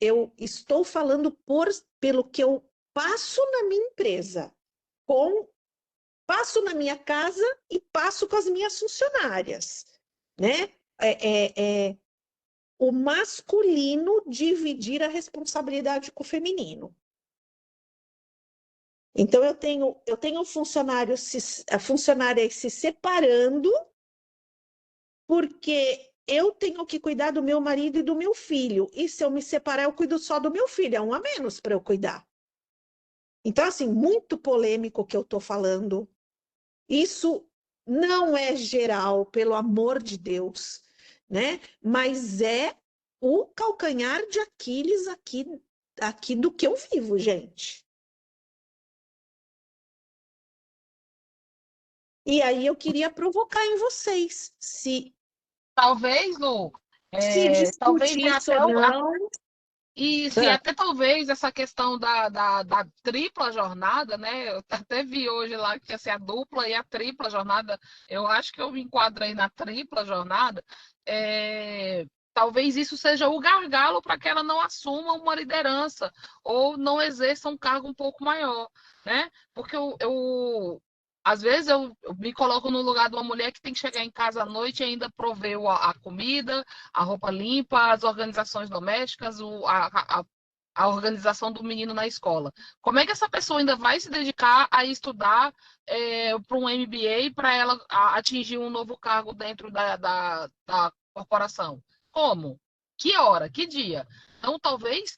Eu estou falando pelo que eu passo na minha empresa, passo na minha casa e passo com as minhas funcionárias, né? O masculino dividir a responsabilidade com o feminino. Então, eu tenho funcionárias se separando porque eu tenho que cuidar do meu marido e do meu filho. E se eu me separar, eu cuido só do meu filho. É um a menos para eu cuidar. Então, assim, muito polêmico o que eu estou falando. Isso não é geral, pelo amor de Deus, né? Mas é o calcanhar de Aquiles aqui do que eu vivo, gente. E aí eu queria provocar em vocês, se Talvez, Lu, talvez discutir e isso até ou não. isso, e até talvez essa questão da tripla jornada, né? Eu até vi hoje lá que ia ser a dupla e a tripla jornada. Eu acho que eu me enquadrei na tripla jornada. Talvez isso seja o gargalo para que ela não assuma uma liderança ou não exerça um cargo um pouco maior, né? Porque às vezes eu me coloco no lugar de uma mulher que tem que chegar em casa à noite e ainda prover a comida, a roupa limpa, as organizações domésticas, a organização do menino na escola. Como é que essa pessoa ainda vai se dedicar a estudar para um MBA para ela atingir um novo cargo dentro da corporação? Como? Que hora? Que dia? Então, talvez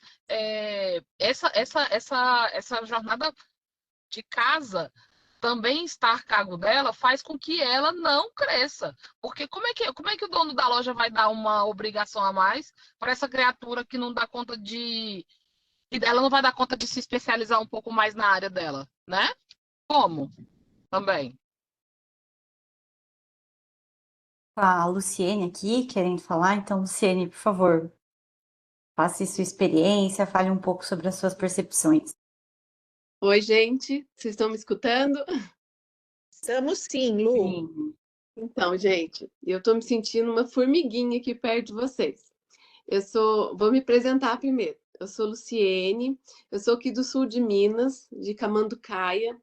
essa jornada de casa também estar cargo dela faz com que ela não cresça. Porque como é que o dono da loja vai dar uma obrigação a mais para essa criatura que não dá conta ela não vai dar conta de se especializar um pouco mais na área dela, né? Como? Também. A Luciene aqui querendo falar, então, Luciene, por favor, passe sua experiência, fale um pouco sobre as suas percepções. Oi, gente, vocês estão me escutando? Estamos sim, Lu. Sim. Então, gente, eu estou me sentindo uma formiguinha aqui perto de vocês. Vou me apresentar primeiro. Eu sou Luciene, eu sou aqui do sul de Minas, de Camanducaia,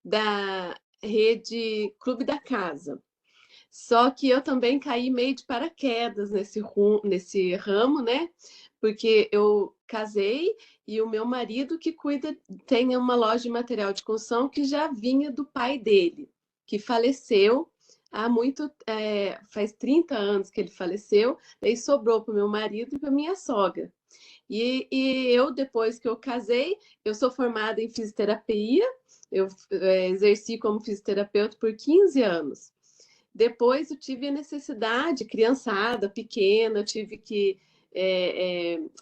da rede Clube da Casa. Só que eu também caí meio de paraquedas nesse ramo, né? Porque eu casei e o meu marido que tem uma loja de material de construção que já vinha do pai dele, que faleceu faz 30 anos que ele faleceu, daí sobrou para o meu marido e para minha sogra. E eu, depois que eu casei, eu sou formada em fisioterapia, eu exerci como fisioterapeuta por 15 anos. Depois eu tive a necessidade, criançada, pequena, eu tive que,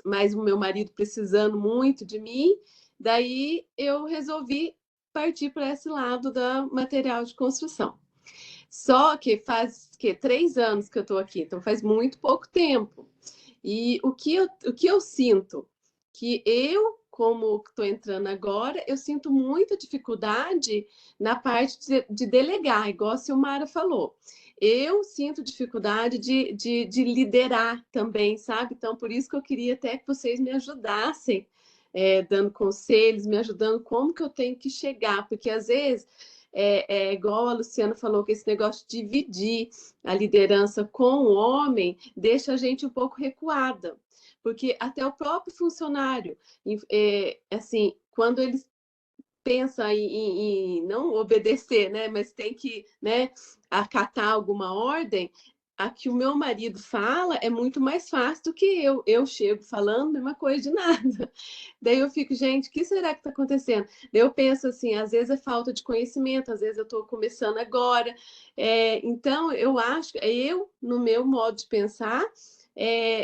mais o meu marido precisando muito de mim, daí eu resolvi parti para esse lado da material de construção. Só que faz 3 anos que eu estou aqui, então faz muito pouco tempo. E o que eu sinto? Que eu, como estou entrando agora, eu sinto muita dificuldade na parte de delegar, igual a Silmara falou. Eu sinto dificuldade de liderar também, sabe? Então, por isso que eu queria até que vocês me ajudassem, dando conselhos, me ajudando como que eu tenho que chegar, porque às vezes igual a Luciana falou, que esse negócio de dividir a liderança com o homem deixa a gente um pouco recuada, porque até o próprio funcionário, assim, quando eles pensam em não obedecer, né, mas tem que, né, acatar alguma ordem, a que o meu marido fala é muito mais fácil do que eu. Eu chego falando a mesma coisa de nada. Daí eu fico, gente, o que será que está acontecendo? Daí eu penso assim, às vezes é falta de conhecimento, às vezes eu estou começando agora. Então, eu acho, no meu modo de pensar,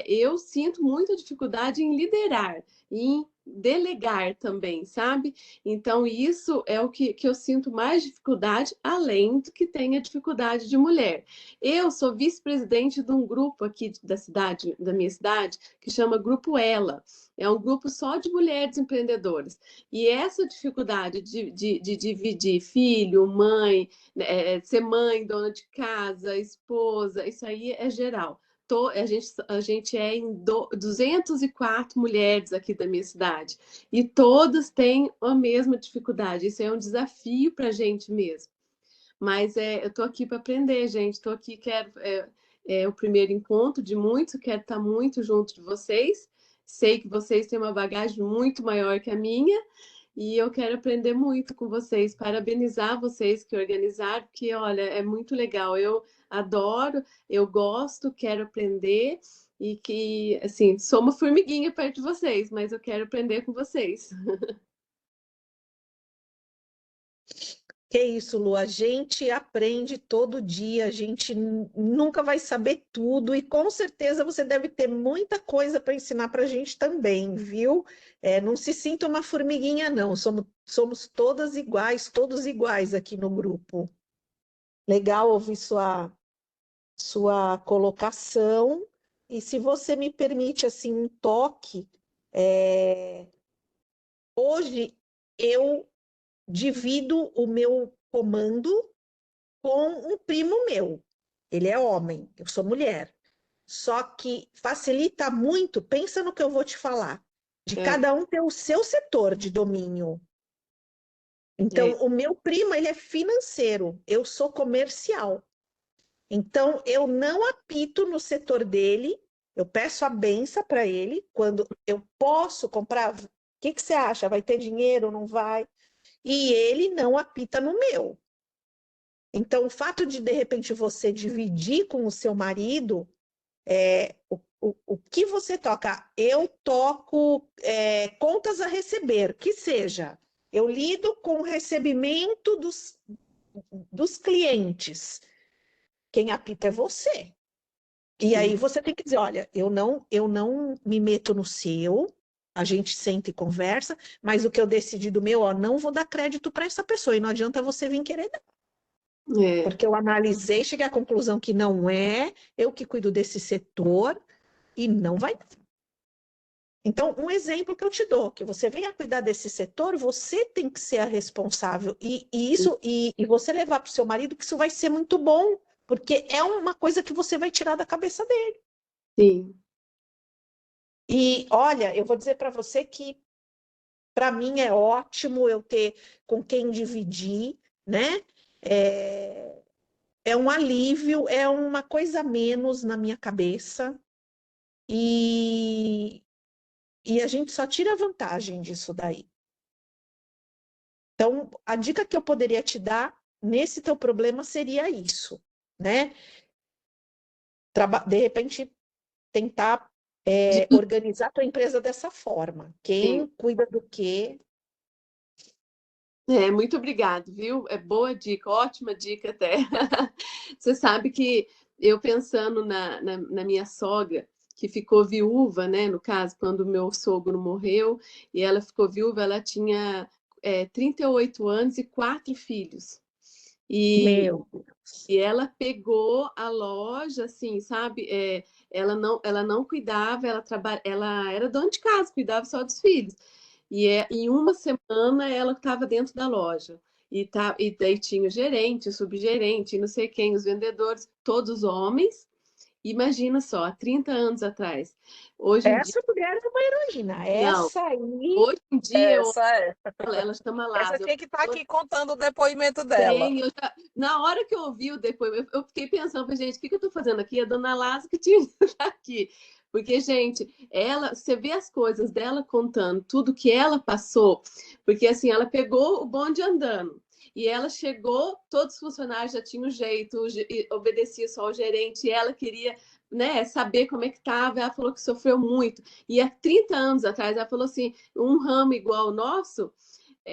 eu sinto muita dificuldade em liderar, em delegar também, sabe? Então, isso é o que eu sinto mais dificuldade, além do que tem a dificuldade de mulher. Eu sou vice-presidente de um grupo aqui da minha cidade, que chama Grupo Ela. É um grupo só de mulheres empreendedoras. E essa dificuldade de dividir filho, mãe, ser mãe, dona de casa, esposa, isso aí é geral. A gente é em 204 mulheres aqui da minha cidade. E todas têm a mesma dificuldade. Isso é um desafio para a gente mesmo. Mas eu estou aqui para aprender, gente. Estou aqui, quero o primeiro encontro de muitos, quero estar muito junto de vocês. Sei que vocês têm uma bagagem muito maior que a minha e eu quero aprender muito com vocês. Parabenizar vocês que organizaram, porque, olha, é muito legal. Eu adoro, eu gosto, quero aprender e que, assim, sou uma formiguinha perto de vocês, mas eu quero aprender com vocês. Que isso, Lu, a gente aprende todo dia, a gente nunca vai saber tudo e com certeza você deve ter muita coisa para ensinar para a gente também, viu? Não se sinta uma formiguinha, não, somos todos iguais aqui no grupo. Legal ouvir sua colocação e se você me permite assim um toque, hoje eu divido o meu comando com um primo meu. Ele é homem, eu sou mulher. Só que facilita muito, pensa no que eu vou te falar, de cada um ter o seu setor de domínio. Então, o meu primo, ele é financeiro, eu sou comercial. Então, eu não apito no setor dele, eu peço a benção para ele, quando eu posso comprar, o que você acha? Vai ter dinheiro, não vai? E ele não apita no meu. Então, o fato de repente, você dividir com o seu marido, o que você toca? Eu toco contas a receber, que seja. Eu lido com o recebimento dos clientes. Quem apita é você. E aí você tem que dizer, olha, eu não me meto no seu, a gente senta e conversa, mas o que eu decidi do meu, não vou dar crédito para essa pessoa, e não adianta você vir querer dar. Porque eu analisei, cheguei à conclusão que não é eu que cuido desse setor e não vai dar. Então, um exemplo que eu te dou, que você venha cuidar desse setor, você tem que ser a responsável. E você levar para o seu marido que isso vai ser muito bom, porque é uma coisa que você vai tirar da cabeça dele. Sim. E, olha, eu vou dizer para você que, para mim, é ótimo eu ter com quem dividir, né? É um alívio, é uma coisa a menos na minha cabeça. E a gente só tira vantagem disso daí. Então, a dica que eu poderia te dar nesse teu problema seria isso, né? De repente, tentar organizar a tua empresa dessa forma. Quem cuida do quê? Muito obrigado, viu? É boa dica, ótima dica até. Você sabe que eu pensando na minha sogra, que ficou viúva, né? No caso, quando o meu sogro morreu, e ela ficou viúva, ela tinha 38 anos e 4 filhos. E, Meu Deus. e ela pegou a loja, assim, sabe? Ela não cuidava, ela era dona de casa, cuidava só dos filhos. Em uma semana ela estava dentro da loja. E daí tinha o gerente, o subgerente, não sei quem, os vendedores, todos homens. Imagina só, há 30 anos atrás. Hoje em dia, Essa mulher é uma heroína. não. Essa aí Hoje em dia, Essa é. ela chama Essa Lázaro. tinha que estar aqui contando o depoimento dela. Na hora que eu ouvi o depoimento, eu fiquei pensando, falei, gente, o que eu estou fazendo aqui? A dona Lázaro que tinha que estar aqui. Porque, gente, você vê as coisas dela contando, tudo que ela passou, porque assim, ela pegou o bonde andando. E ela chegou, todos os funcionários já tinham jeito, obedecia só ao gerente, e ela queria, né, saber como é que estava. Ela falou que sofreu muito. E há 30 anos atrás, ela falou assim: um ramo igual o nosso,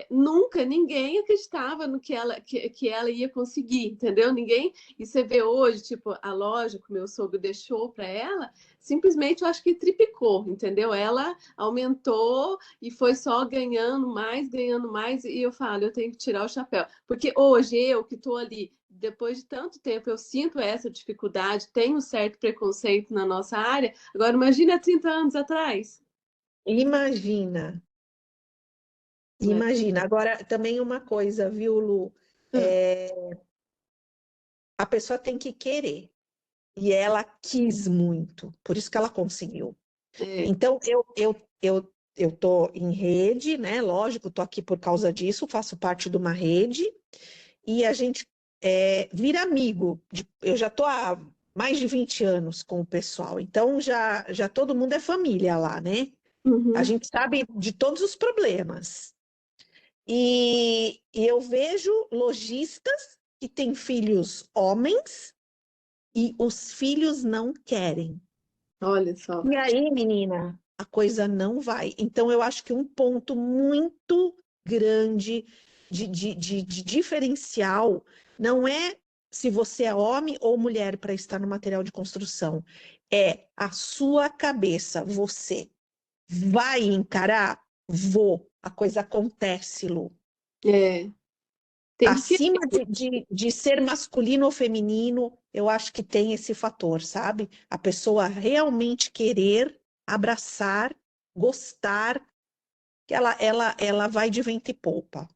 nunca ninguém acreditava no que ela ia conseguir, entendeu? Ninguém. E você vê hoje, tipo, a loja que o meu sogro deixou para ela, simplesmente eu acho que triplicou, entendeu? Ela aumentou e foi só ganhando mais, e eu falo, eu tenho que tirar o chapéu. Porque hoje eu que estou ali, depois de tanto tempo, eu sinto essa dificuldade, tenho um certo preconceito na nossa área. Agora, imagina 30 anos atrás. imagina. Né? Imagina. Agora, também uma coisa, viu, Lu? É, a pessoa tem que querer. E ela quis muito, por isso que ela conseguiu. É. Então, eu tô em rede, né? Lógico, tô aqui por causa disso, faço parte de uma rede, e a gente vira amigo. Eu já tô há mais de 20 anos com o pessoal, então já todo mundo é família lá, né? A Uhum. gente sabe de todos os problemas. E eu vejo lojistas que têm filhos homens e os filhos não querem. Olha só. E aí, menina, a coisa não vai. Então, eu acho que um ponto muito grande de diferencial não é se você é homem ou mulher para estar no material de construção, é a sua cabeça. Você vai encarar? Vou. A coisa acontece, Lu. É. Tem que Acima de ser masculino ou feminino, eu acho que tem esse fator, sabe? A pessoa realmente querer abraçar, gostar, que ela vai de vento e polpa.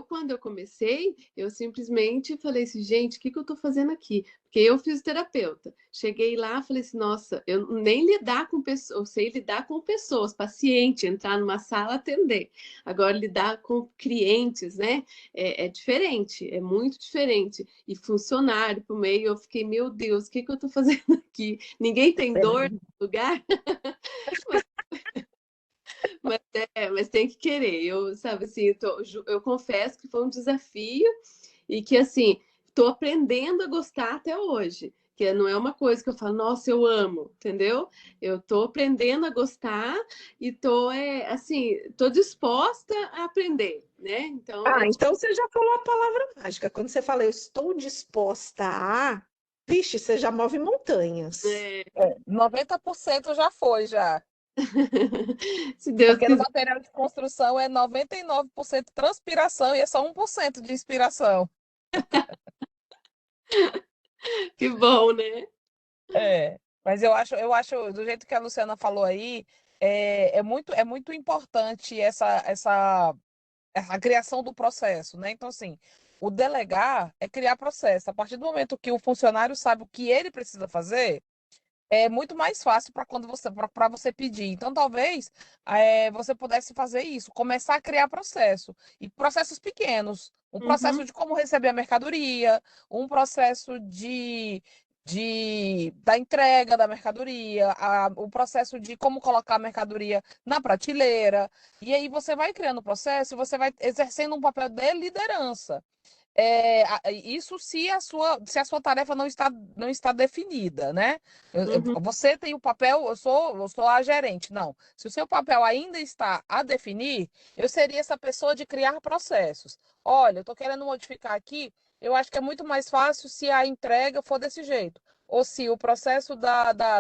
Quando eu comecei, eu simplesmente falei assim, gente, o que que eu tô fazendo aqui? Porque eu fiz terapeuta. Cheguei lá, falei assim, nossa, eu nem lidar com pessoas, eu sei lidar com pessoas, paciente, entrar numa sala, atender. Agora, lidar com clientes, né? É diferente, é muito diferente. E funcionário por meio, eu fiquei, meu Deus, o que que eu tô fazendo aqui? Ninguém tem dor no lugar? Mas tem que querer. Eu, sabe, assim, eu confesso que foi um desafio e que, assim, estou aprendendo a gostar até hoje. Que não é uma coisa que eu falo, nossa, eu amo, entendeu? Eu estou aprendendo a gostar e tô disposta a aprender, né? Então, Então você já falou a palavra mágica. Quando você fala, eu estou disposta a... Vixe, você já move montanhas. é, 90% já foi, já. se Deus Porque no quiser. material de construção é 99% transpiração e é só 1% de inspiração. Que bom, né? Mas eu acho, do jeito que a Luciana falou aí, é muito importante a criação do processo, né? Então, assim, o delegar é criar processo. A partir do momento que o funcionário sabe o que ele precisa fazer, é muito mais fácil para você pedir. Então, talvez você pudesse fazer isso, começar a criar processo. E processos pequenos. Um Uhum, processo de como receber a mercadoria, um processo da entrega da mercadoria, o processo de como colocar a mercadoria na prateleira. E aí você vai criando o processo e você vai exercendo um papel de liderança. Isso se a sua tarefa não está definida, né? uhum. Você tem o papel, eu sou a gerente. Não. Se o seu papel ainda está a definir, eu seria essa pessoa de criar processos. Olha, eu estou querendo modificar aqui, eu acho que é muito mais fácil se a entrega for desse jeito. ou se o processo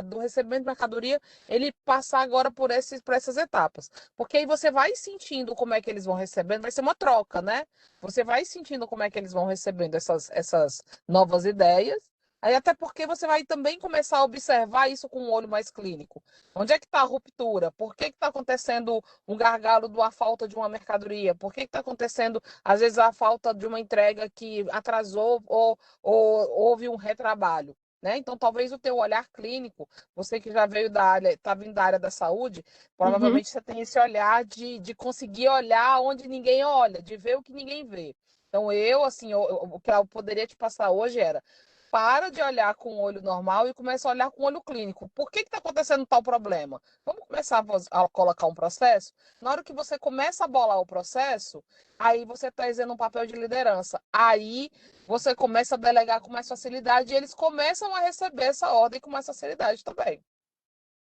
do recebimento de mercadoria, ele passar agora por essas etapas. Porque aí você vai sentindo como é que eles vão recebendo, vai ser uma troca, né? Você vai sentindo como é que eles vão recebendo essas novas ideias, aí até porque você vai também começar a observar isso com um olho mais clínico. Onde é que está a ruptura? Por que está acontecendo um gargalo de uma falta de uma mercadoria? Por que está acontecendo, às vezes, a falta de uma entrega que atrasou ou houve um retrabalho? Né? Então, talvez o teu olhar clínico, você que já veio da área, está vindo da área da saúde, Uhum. provavelmente você tem esse olhar de conseguir olhar onde ninguém olha, de ver o que ninguém vê. Então, assim, o que eu poderia te passar hoje era: para de olhar com o olho normal e começa a olhar com o olho clínico. Por que está acontecendo tal problema? Vamos começar a colocar um processo? Na hora que você começa a bolar o processo, aí você está exercendo um papel de liderança. Aí você começa a delegar com mais facilidade e eles começam a receber essa ordem com mais facilidade também.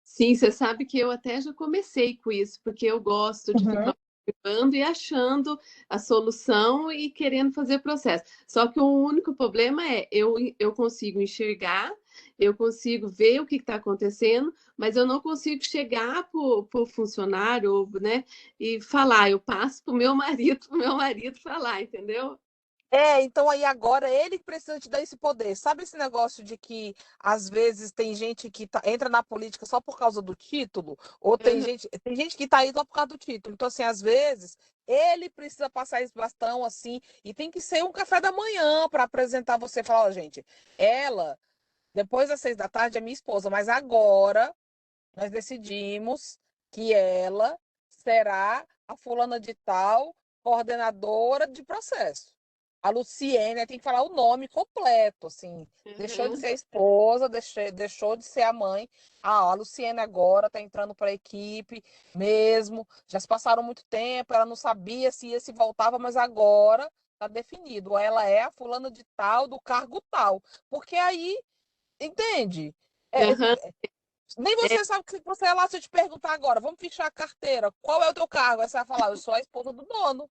Sim, você sabe que eu até já comecei com isso, porque eu gosto de Uhum. ficar observando e achando a solução e querendo fazer processo. Só que o único problema é eu consigo enxergar, eu consigo ver o que está acontecendo, mas eu não consigo chegar para o funcionário, né, e falar. Eu passo para o meu marido, para o meu marido falar, entendeu? Então aí agora ele precisa te dar esse poder. Sabe esse negócio de que às vezes tem gente que entra na política só por causa do título? Ou Aham. tem gente que tá aí só por causa do título. Então, assim, às vezes ele precisa passar esse bastão assim, e tem que ser um café da manhã para apresentar você e falar: ó, gente, ela, depois das 6 da tarde, é minha esposa, mas agora nós decidimos que ela será a fulana de tal, coordenadora de processo. A Luciene tem que falar o nome completo, assim. Deixou de Aham. ser a esposa, deixou de ser a mãe. A Luciene agora está entrando para a equipe mesmo. Já se passaram muito tempo, ela não sabia se ia se voltava, mas agora está definido. Ela é a fulana de tal, do cargo tal. Porque aí, entende? É, Aham. nem É, você sabe que você é lá, se eu te perguntar agora, vamos fichar a carteira, qual é o teu cargo? Aí você vai falar: eu sou a esposa do dono,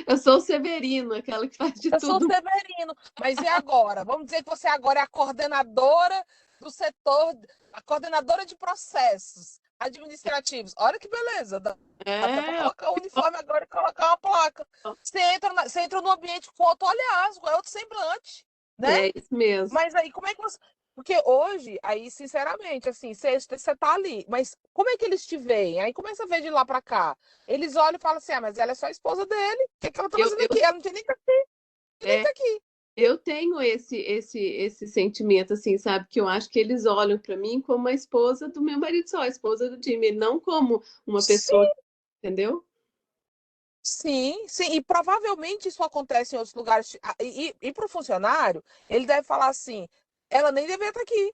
eu sou o Severino, aquela que faz de eu sou o tudo. Severino. Mas e agora? Vamos dizer que você agora é a coordenadora do setor, a coordenadora de processos administrativos. Olha que beleza, dá até para É, colocar o uniforme agora e colocar uma placa. Você entra no ambiente com outro olhar, é outro semblante, né? é isso mesmo. Mas aí, como é que você. Porque hoje, aí, sinceramente, assim, você tá ali, mas como é que eles te veem? Aí começa a ver de lá pra cá. Eles olham e falam assim: ah, mas ela é só a esposa dele. O que ela tá Eu, fazendo eu, aqui? Ela não tem nem que tá aqui, nem que é, tá aqui. eu tenho esse sentimento, assim, sabe? Que eu acho que eles olham para mim como a esposa do meu marido só, a esposa do Jimmy, não como uma pessoa, Sim, entendeu? sim, sim. E provavelmente isso acontece em outros lugares. E para o funcionário, ele deve falar assim: ela nem deveria estar aqui.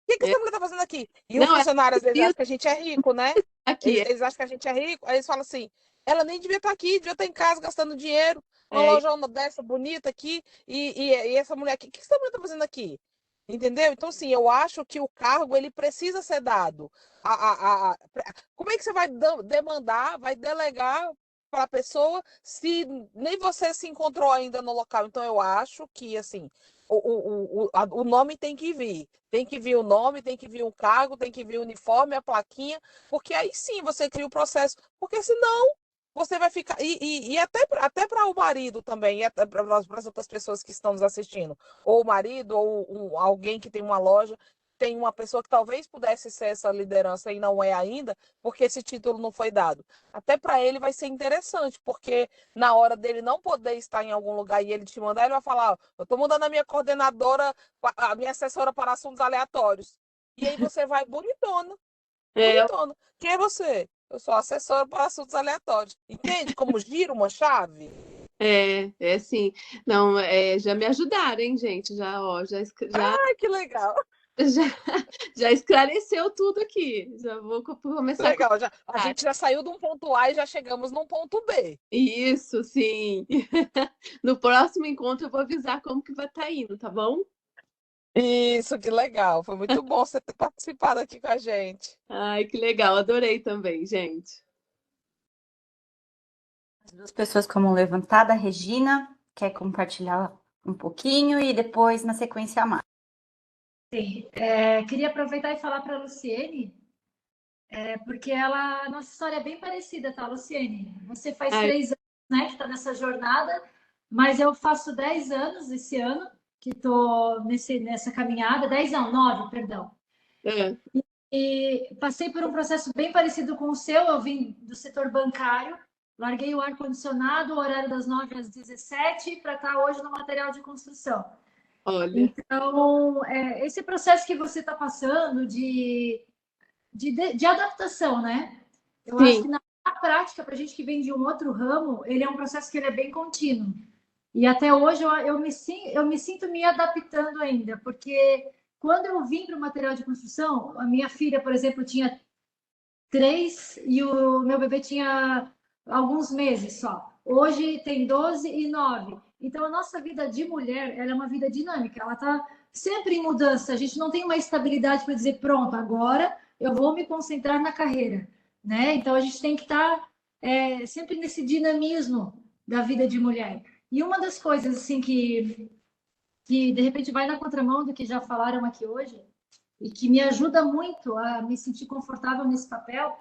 O que que É, essa mulher tá fazendo aqui? E o não, ela funcionário, às vezes, precisa acha que a gente é rico, né? aqui. Eles acham que a gente é rico, aí eles falam assim: ela nem devia estar aqui, devia estar em casa gastando dinheiro, uma É, lojona dessa bonita aqui, e essa mulher aqui, o que essa mulher tá fazendo aqui? Entendeu? Então, assim, eu acho que o cargo ele precisa ser dado. Como é que você vai demandar, vai delegar para a pessoa se nem você se encontrou ainda no local? Então, eu acho que, assim, o nome tem que vir. Tem que vir o nome, tem que vir o cargo, tem que vir o uniforme, a plaquinha, porque aí sim você cria o processo. Porque senão você vai ficar. E até para o marido também, e até para as outras pessoas que estão nos assistindo, ou o marido, ou alguém que tem uma loja, tem uma pessoa que talvez pudesse ser essa liderança e não é ainda, porque esse título não foi dado. Até para ele vai ser interessante, porque na hora dele não poder estar em algum lugar e ele te mandar, ele vai falar: eu estou mandando a minha coordenadora, a minha assessora para assuntos aleatórios. E aí você vai bonitona, é, bonitona. Quem é você? Eu sou assessora para assuntos aleatórios. Entende como gira uma chave? é sim. Não, já me ajudaram, hein, gente? Já, ó, Ai, que legal. já, já esclareceu tudo aqui. Já vou começar com Legal. A gente já saiu de um ponto A e já chegamos num ponto B. isso, sim. No próximo encontro eu vou avisar como que vai estar indo, tá bom? Isso, que legal. Foi muito bom você ter participado aqui com a gente. Ai, que legal, adorei também, gente. As duas pessoas com a mão levantada, a Regina quer compartilhar um pouquinho e depois, na sequência, a Mari. Sim. Queria aproveitar e falar para a Luciene, porque a nossa história é bem parecida, tá, Luciene? Você faz Ai, 3 anos, né, que está nessa jornada, mas eu faço 10 anos esse ano que estou nessa caminhada, 10 não, 9, perdão. é, E passei por um processo bem parecido com o seu. Eu vim do setor bancário, larguei o ar-condicionado, o horário das 9 às 17, para estar hoje no material de construção. olha, Então, esse processo que você está passando de adaptação, né? Eu acho sim, que na prática, para a gente que vem de um outro ramo, ele é um processo que ele é bem contínuo. E até hoje eu me sinto me adaptando ainda, porque quando eu vim para o material de construção, a minha filha, por exemplo, tinha 3 e o meu bebê tinha alguns meses só. Hoje tem 12 e 9. Então, a nossa vida de mulher, ela é uma vida dinâmica, ela está sempre em mudança. A gente não tem uma estabilidade para dizer, pronto, agora eu vou me concentrar na carreira, né? Então, a gente tem que estar sempre nesse dinamismo da vida de mulher. E uma das coisas, assim, que de repente vai na contramão do que já falaram aqui hoje, e que me ajuda muito a me sentir confortável nesse papel,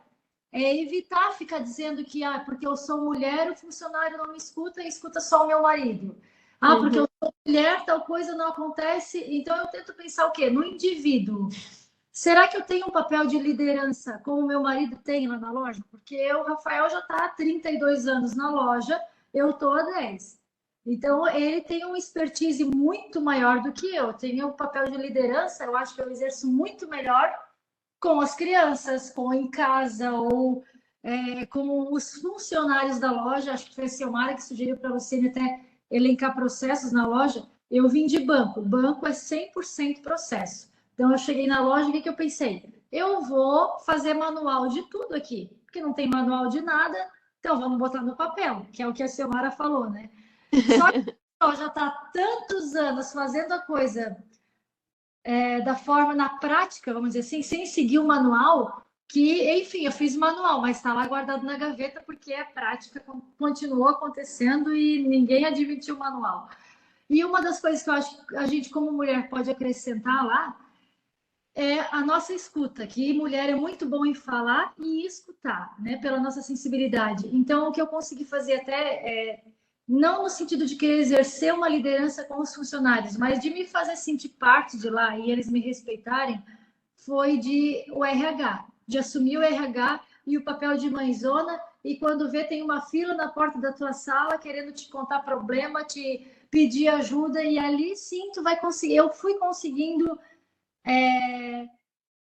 é evitar ficar dizendo que, porque eu sou mulher, o funcionário não me escuta e escuta só o meu marido. Porque uhum, eu sou mulher, tal coisa não acontece. Então, eu tento pensar o quê? No indivíduo. Será que eu tenho um papel de liderança como o meu marido tem lá na loja? Porque o Rafael já está há 32 anos na loja, eu estou há 10. Então, ele tem uma expertise muito maior do que eu. Tenho um papel de liderança, eu acho que eu exerço muito melhor com as crianças, com em casa, ou com os funcionários da loja. Acho que foi a Silmara que sugeriu para você até elencar processos na loja. Eu vim de banco, banco é 100% processo. Então, eu cheguei na loja, o que eu pensei? Eu vou fazer manual de tudo aqui, porque não tem manual de nada, então vamos botar no papel, que é o que a Silmara falou, né? Só que já está tantos anos fazendo a coisa da forma, na prática, vamos dizer assim, sem seguir o manual, que, enfim, eu fiz manual, mas está lá guardado na gaveta porque a prática continuou acontecendo e ninguém admitiu o manual. E uma das coisas que eu acho que a gente, como mulher, pode acrescentar lá é a nossa escuta, que mulher é muito bom em falar e escutar, né, pela nossa sensibilidade. Então, o que eu consegui fazer até não no sentido de querer exercer uma liderança com os funcionários, mas de me fazer sentir parte de lá e eles me respeitarem, foi o RH, de assumir o RH e o papel de mãezona, e quando vê tem uma fila na porta da tua sala querendo te contar problema, te pedir ajuda, e ali sim tu vai conseguir. Eu fui conseguindo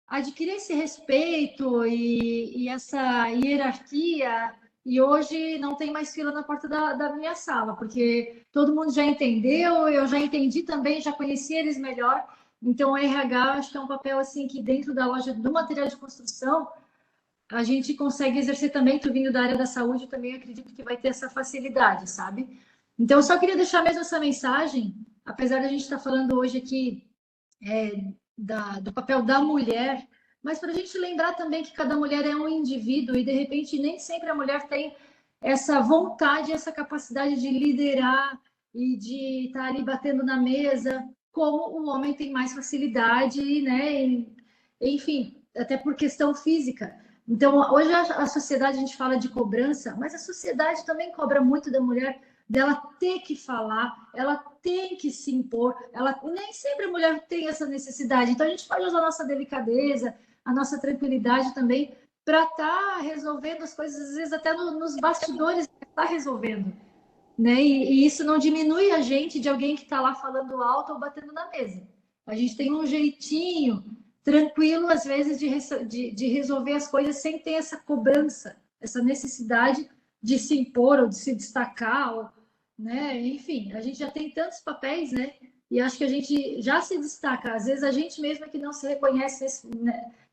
adquirir esse respeito e essa hierarquia, e hoje não tem mais fila na porta da minha sala, porque todo mundo já entendeu, eu já entendi também, já conheci eles melhor. Então, o RH, acho que é um papel assim que dentro da loja do material de construção, a gente consegue exercer também. Tu vindo da área da saúde, eu também acredito que vai ter essa facilidade, sabe? Então, eu só queria deixar mesmo essa mensagem, apesar de a gente estar falando hoje aqui do papel da mulher, mas para a gente lembrar também que cada mulher é um indivíduo e, de repente, nem sempre a mulher tem essa vontade, essa capacidade de liderar e de estar ali batendo na mesa, como o homem tem mais facilidade, né? Enfim, até por questão física. Então, hoje a sociedade, a gente fala de cobrança, mas a sociedade também cobra muito da mulher, dela ter que falar, ela tem que se impor, nem sempre a mulher tem essa necessidade. Então, a gente pode usar a nossa delicadeza, a nossa tranquilidade também, para estar resolvendo as coisas, às vezes até nos bastidores, está resolvendo. Né? E isso não diminui a gente de alguém que está lá falando alto ou batendo na mesa. A gente tem um jeitinho tranquilo, às vezes, de resolver as coisas sem ter essa cobrança, essa necessidade de se impor ou de se destacar, ou, né? Enfim, a gente já tem tantos papéis, né? E acho que a gente já se destaca. Às vezes a gente mesmo é que não se reconhece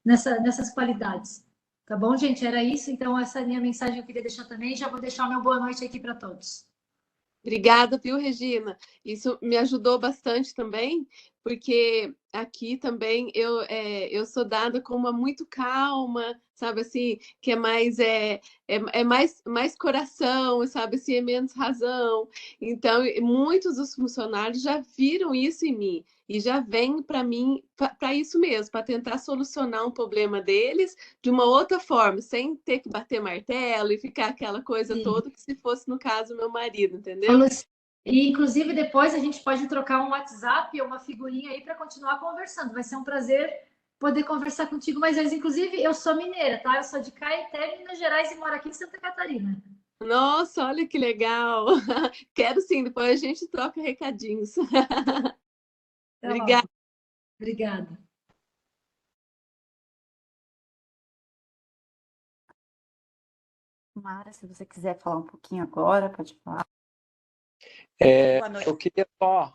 nessas qualidades. Tá bom, gente? Era isso. Então, essa é a minha mensagem que eu queria deixar também. Já vou deixar o meu boa noite aqui para todos. Obrigada, viu, Regina? Isso me ajudou bastante também, porque aqui também eu sou dada como uma muito calma, sabe assim, que é mais coração, sabe assim, é menos razão. Então, muitos dos funcionários já viram isso em mim e já vêm para mim para isso mesmo, para tentar solucionar um problema deles de uma outra forma, sem ter que bater martelo e ficar aquela coisa Sim. toda que se fosse, no caso, meu marido, Ô, entendeu? Luci- E, inclusive, depois a gente pode trocar um WhatsApp ou uma figurinha aí para continuar conversando. Vai ser um prazer poder conversar contigo mais vezes. Inclusive, eu sou mineira, tá? Eu sou de Caeté, Minas Gerais e moro aqui em Santa Catarina. Nossa, olha que legal! Quero sim, depois a gente troca recadinhos. Até logo. Obrigada. Obrigada. Mara, se você quiser falar um pouquinho agora, pode falar. Boa noite. Eu queria só...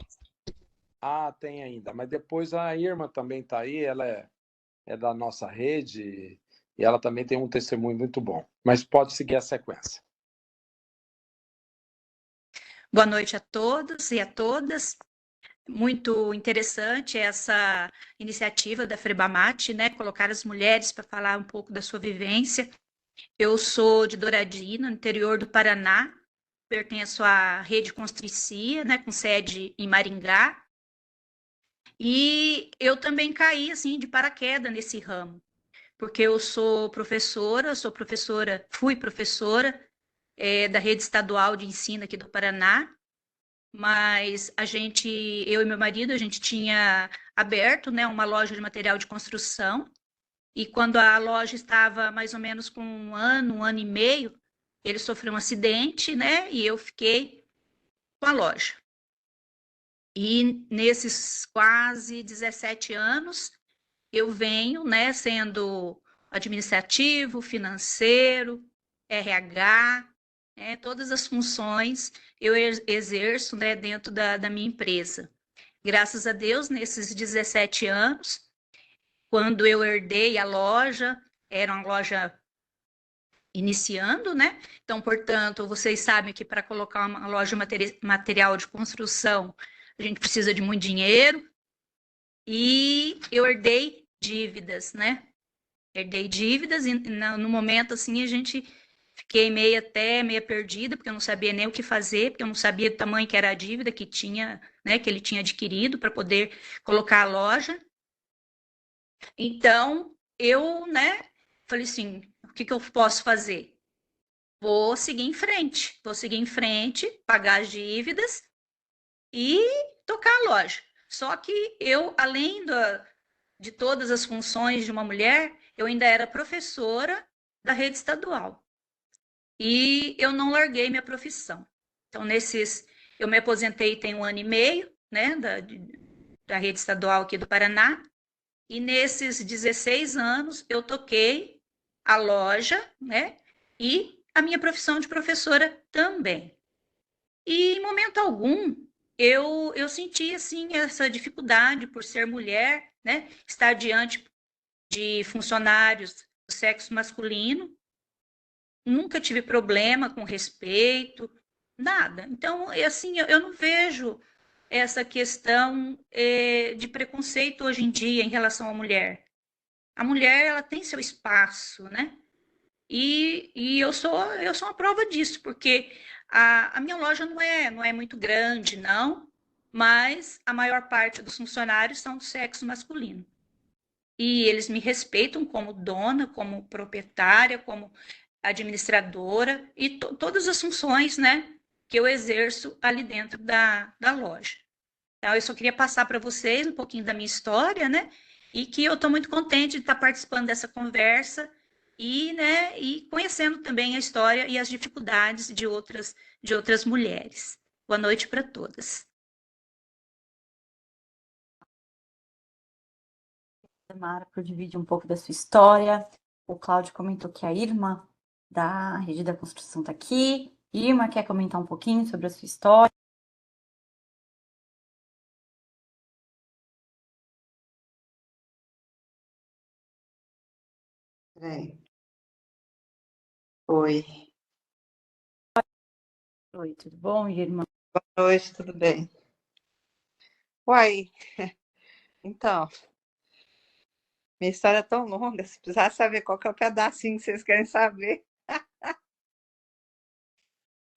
Ah, tem ainda, mas depois a Irma também está aí, ela é da nossa rede e ela também tem um testemunho muito bom. Mas pode seguir a sequência. Boa noite a todos e a todas. Muito interessante essa iniciativa da Frebamate, né? Colocar as mulheres para falar um pouco da sua vivência. Eu sou de Douradina, no interior do Paraná, pertenço à Rede Constricia, né? Com sede em Maringá. E eu também caí assim de paraquedas nesse ramo, porque eu fui professora da rede estadual de ensino aqui do Paraná. Mas eu e meu marido, a gente tinha aberto, né, uma loja de material de construção, e quando a loja estava mais ou menos com um ano e meio, ele sofreu um acidente, né, e eu fiquei com a loja. E nesses quase 17 anos, eu venho, né, sendo administrativo, financeiro, RH, todas as funções eu exerço, né, dentro da minha empresa. Graças a Deus, nesses 17 anos, quando eu herdei a loja, era uma loja iniciando, né? Então, portanto, vocês sabem que para colocar uma loja de material de construção, a gente precisa de muito dinheiro, e eu herdei dívidas, né? Herdei dívidas e no momento, assim, a gente fiquei meia perdida, porque eu não sabia nem o que fazer, porque eu não sabia o tamanho que era a dívida que tinha, né, que ele tinha adquirido para poder colocar a loja. Então, eu, né, falei assim, o que eu posso fazer? Vou seguir em frente, pagar as dívidas e tocar a loja. Só que eu, além de todas as funções de uma mulher, eu ainda era professora da rede estadual. E eu não larguei minha profissão. Então, eu me aposentei tem 1 ano e meio, né, da rede estadual aqui do Paraná, e nesses 16 anos eu toquei a loja, né, e a minha profissão de professora também. E em momento algum eu senti assim essa dificuldade por ser mulher, né, estar diante de funcionários do sexo masculino. Nunca tive problema com respeito, nada. Então, assim, eu não vejo essa questão de preconceito hoje em dia em relação à mulher. A mulher, ela tem seu espaço, né? E eu sou uma prova disso, porque a minha loja não é muito grande, não, mas a maior parte dos funcionários são do sexo masculino. E eles me respeitam como dona, como proprietária, como administradora e todas as funções, né, que eu exerço ali dentro da loja. Então, eu só queria passar para vocês um pouquinho da minha história, né, e que eu estou muito contente de estar participando dessa conversa e, né, e conhecendo também a história e as dificuldades de outras mulheres. Boa noite para todas. Mara, por dividir um pouco da sua história. O Cláudio comentou que a Irma, da Rede da Construção, está aqui. Irma, quer comentar um pouquinho sobre a sua história? Peraí. Oi, Oi, tudo bom, Irma? boa noite, tudo bem? Uai, Então, minha história é tão longa, se precisar saber qual que é o pedacinho que vocês querem saber.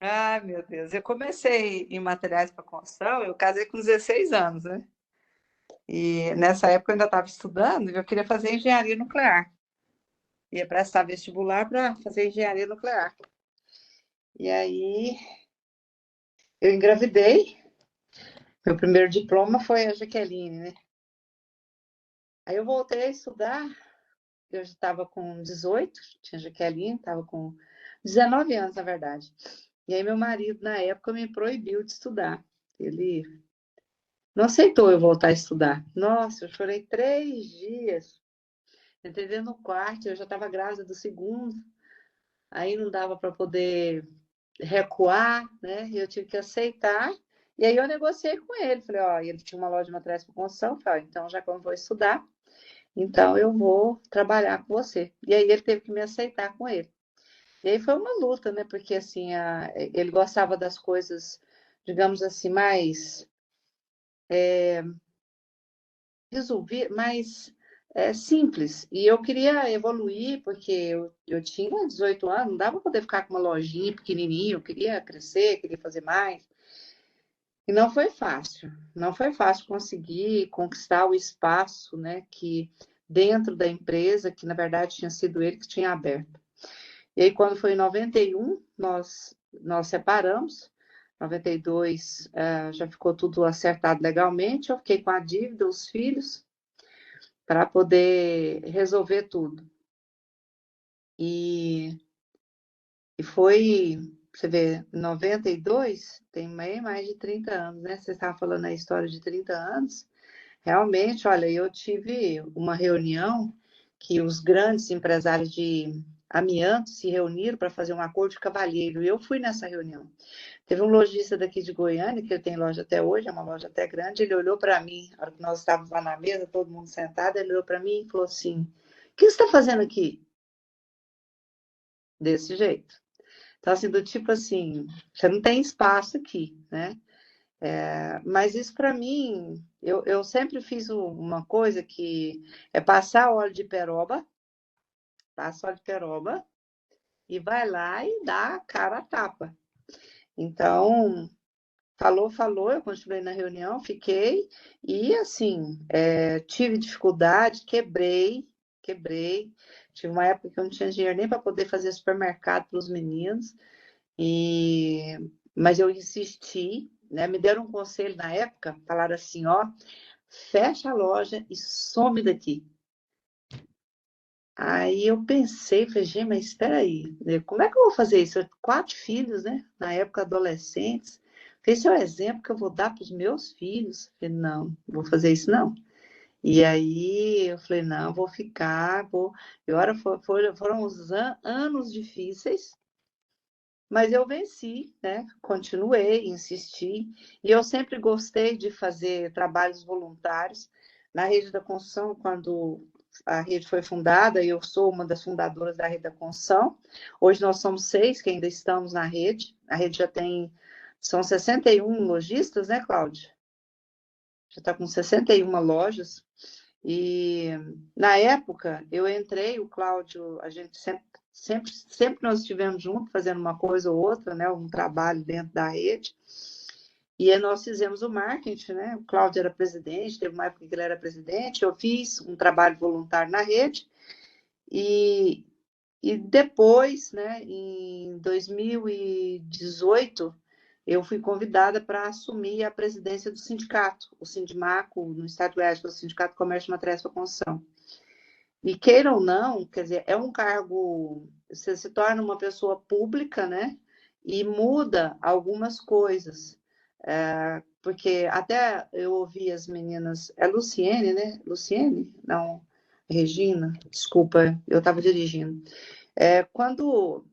Ai, meu Deus, eu comecei em materiais para construção, eu casei com 16 anos, né? E nessa época eu ainda estava estudando e eu queria fazer engenharia nuclear. Ia prestar vestibular para fazer engenharia nuclear. E aí eu engravidei, meu primeiro diploma foi a Jaqueline, né? Aí eu voltei a estudar, eu já estava com 18, tinha Jaqueline, estava com 19 anos, na verdade. E aí meu marido, na época, me proibiu de estudar. Ele não aceitou eu voltar a estudar. Nossa, eu chorei 3 dias. Entrei dentro no quarto, eu já estava grávida do segundo. Aí não dava para poder recuar, né? Eu tive que aceitar. E aí eu negociei com ele. Falei, ó, ele tinha uma loja de materiais para construção. Falei, ó, então já que eu não vou estudar, então eu vou trabalhar com você. E aí ele teve que me aceitar com ele. E aí foi uma luta, né? Porque assim, ele gostava das coisas, digamos assim, mais mais simples. E eu queria evoluir, porque eu tinha 18 anos, não dava para poder ficar com uma lojinha pequenininha, eu queria crescer, queria fazer mais. E não foi fácil, não foi fácil conseguir conquistar o espaço, né, que dentro da empresa, que na verdade tinha sido ele que tinha aberto. E aí, quando foi em 91, nós separamos. 92, já ficou tudo acertado legalmente. Eu fiquei com a dívida, os filhos, para poder resolver tudo. E foi, você vê, 92, tem mais de 30 anos, né? Você estava falando a história de 30 anos. Realmente, olha, eu tive uma reunião que os grandes empresários de amianto se reuniram para fazer um acordo de cavalheiro. E eu fui nessa reunião. Teve um lojista daqui de Goiânia, que ele tem loja até hoje, é uma loja até grande, ele olhou para mim, na hora que nós estávamos lá na mesa, todo mundo sentado, ele olhou para mim e falou assim, o que você está fazendo aqui? Desse jeito. Então, assim, do tipo assim, você não tem espaço aqui, né? Mas isso para mim, eu sempre fiz uma coisa que é passar óleo de peroba, passa óleo de peroba e vai lá e dá a cara a tapa. Então, falou, eu continuei na reunião, fiquei, e assim, tive dificuldade, quebrei, tive uma época que eu não tinha dinheiro nem para poder fazer supermercado para os meninos, mas eu insisti, né? Me deram um conselho na época, falaram assim, ó, fecha a loja e some daqui. Aí eu pensei, falei, gente, mas espera aí, como é que eu vou fazer isso? Eu tenho 4 filhos, né? Na época, adolescentes. Esse é o exemplo que eu vou dar para os meus filhos. Eu falei, não vou fazer isso não. E aí eu falei, não, vou ficar, vou. E agora foram os anos difíceis, mas eu venci, né? Continuei, insisti. E eu sempre gostei de fazer trabalhos voluntários. Na rede da construção, quando a rede foi fundada, eu sou uma das fundadoras da rede da construção. Hoje nós somos 6 que ainda estamos na rede. A rede já tem, são 61 lojistas, né, Cláudia? Já está com 61 lojas. E na época eu entrei, o Cláudio, a gente sempre nós estivemos juntos fazendo uma coisa ou outra, né, um trabalho dentro da rede. E aí nós fizemos o marketing, né? O Cláudio era presidente, teve uma época que ele era presidente, eu fiz um trabalho voluntário na rede. E depois, né, em 2018, eu fui convidada para assumir a presidência do sindicato, o Sindimaco, no estado de Goiás, o Sindicato de Comércio de Materiais para Construção. E queira ou não, quer dizer, é um cargo, você se torna uma pessoa pública, né? E muda algumas coisas. Porque até eu ouvi as meninas, é Luciene, né? Luciene? Não, Regina, desculpa, eu estava dirigindo. Quando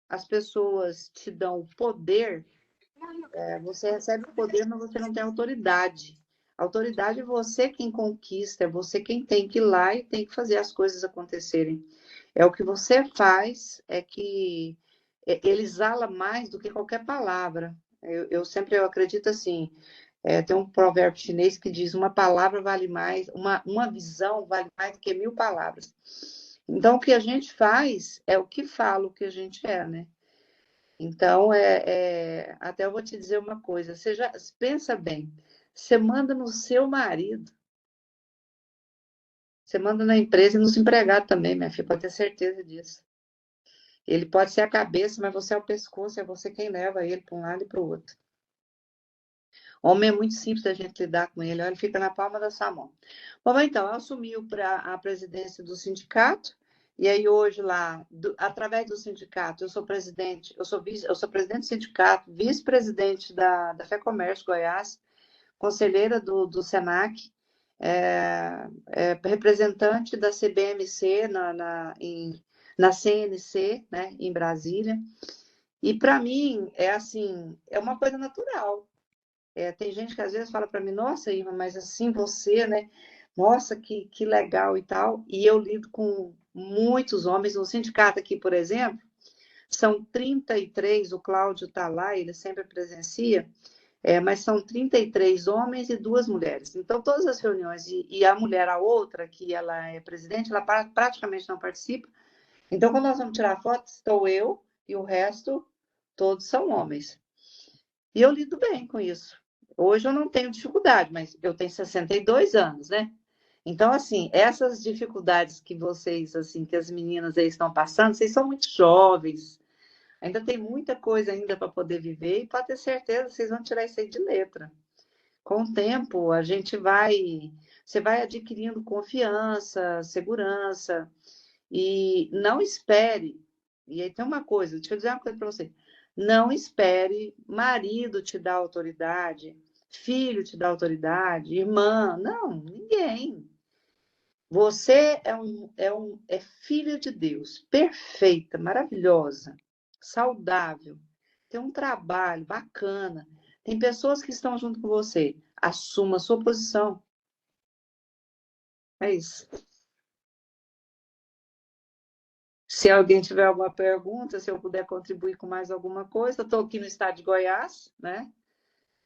as pessoas te dão o poder, você recebe o poder, mas você não tem autoridade. Autoridade é você quem conquista, é você quem tem que ir lá e tem que fazer as coisas acontecerem. É o que você faz, é que ele exala mais do que qualquer palavra. Eu sempre acredito assim, Tem um provérbio chinês que diz: uma palavra vale mais, uma visão vale mais do que 1000 palavras. Então, o que a gente faz é o que fala, o que a gente é, né? Então, até eu vou te dizer uma coisa: você já pensa bem, você manda no seu marido, você manda na empresa e nos empregados também, minha filha, pode ter certeza disso. Ele pode ser a cabeça, mas você é o pescoço, é você quem leva ele para um lado e para o outro. Homem é muito simples da gente lidar com ele, ele fica na palma da sua mão. Bom, então, eu assumi a presidência do sindicato, e aí hoje lá, através do sindicato, eu sou presidente do sindicato, vice-presidente da FEComércio Goiás, conselheira do SENAC, representante da CBMC na CNC, né, em Brasília. E para mim, é uma coisa natural. Tem gente que às vezes fala para mim: nossa, Irma, mas assim você, né? Nossa, que legal e tal. E eu lido com muitos homens. No sindicato aqui, por exemplo, são 33, o Cláudio está lá, ele sempre presencia, mas são 33 homens e 2 mulheres. Então, todas as reuniões, e a mulher, a outra, que ela é presidente, ela praticamente não participa. Então, quando nós vamos tirar foto, estou eu e o resto, todos são homens. E eu lido bem com isso. Hoje eu não tenho dificuldade, mas eu tenho 62 anos, né? Então, assim, essas dificuldades que vocês, assim, que as meninas aí estão passando, vocês são muito jovens, ainda tem muita coisa ainda para poder viver, e pode ter certeza, vocês vão tirar isso aí de letra. Com o tempo, você vai adquirindo confiança, segurança, e não espere. E aí tem uma coisa, deixa eu dizer uma coisa para você. Não espere marido te dar autoridade, filho te dar autoridade, irmã, não, ninguém. Você é filho de Deus, perfeita, maravilhosa, saudável, tem um trabalho bacana, tem pessoas que estão junto com você. Assuma a sua posição. É isso. Se alguém tiver alguma pergunta, se eu puder contribuir com mais alguma coisa, estou aqui no estado de Goiás, né?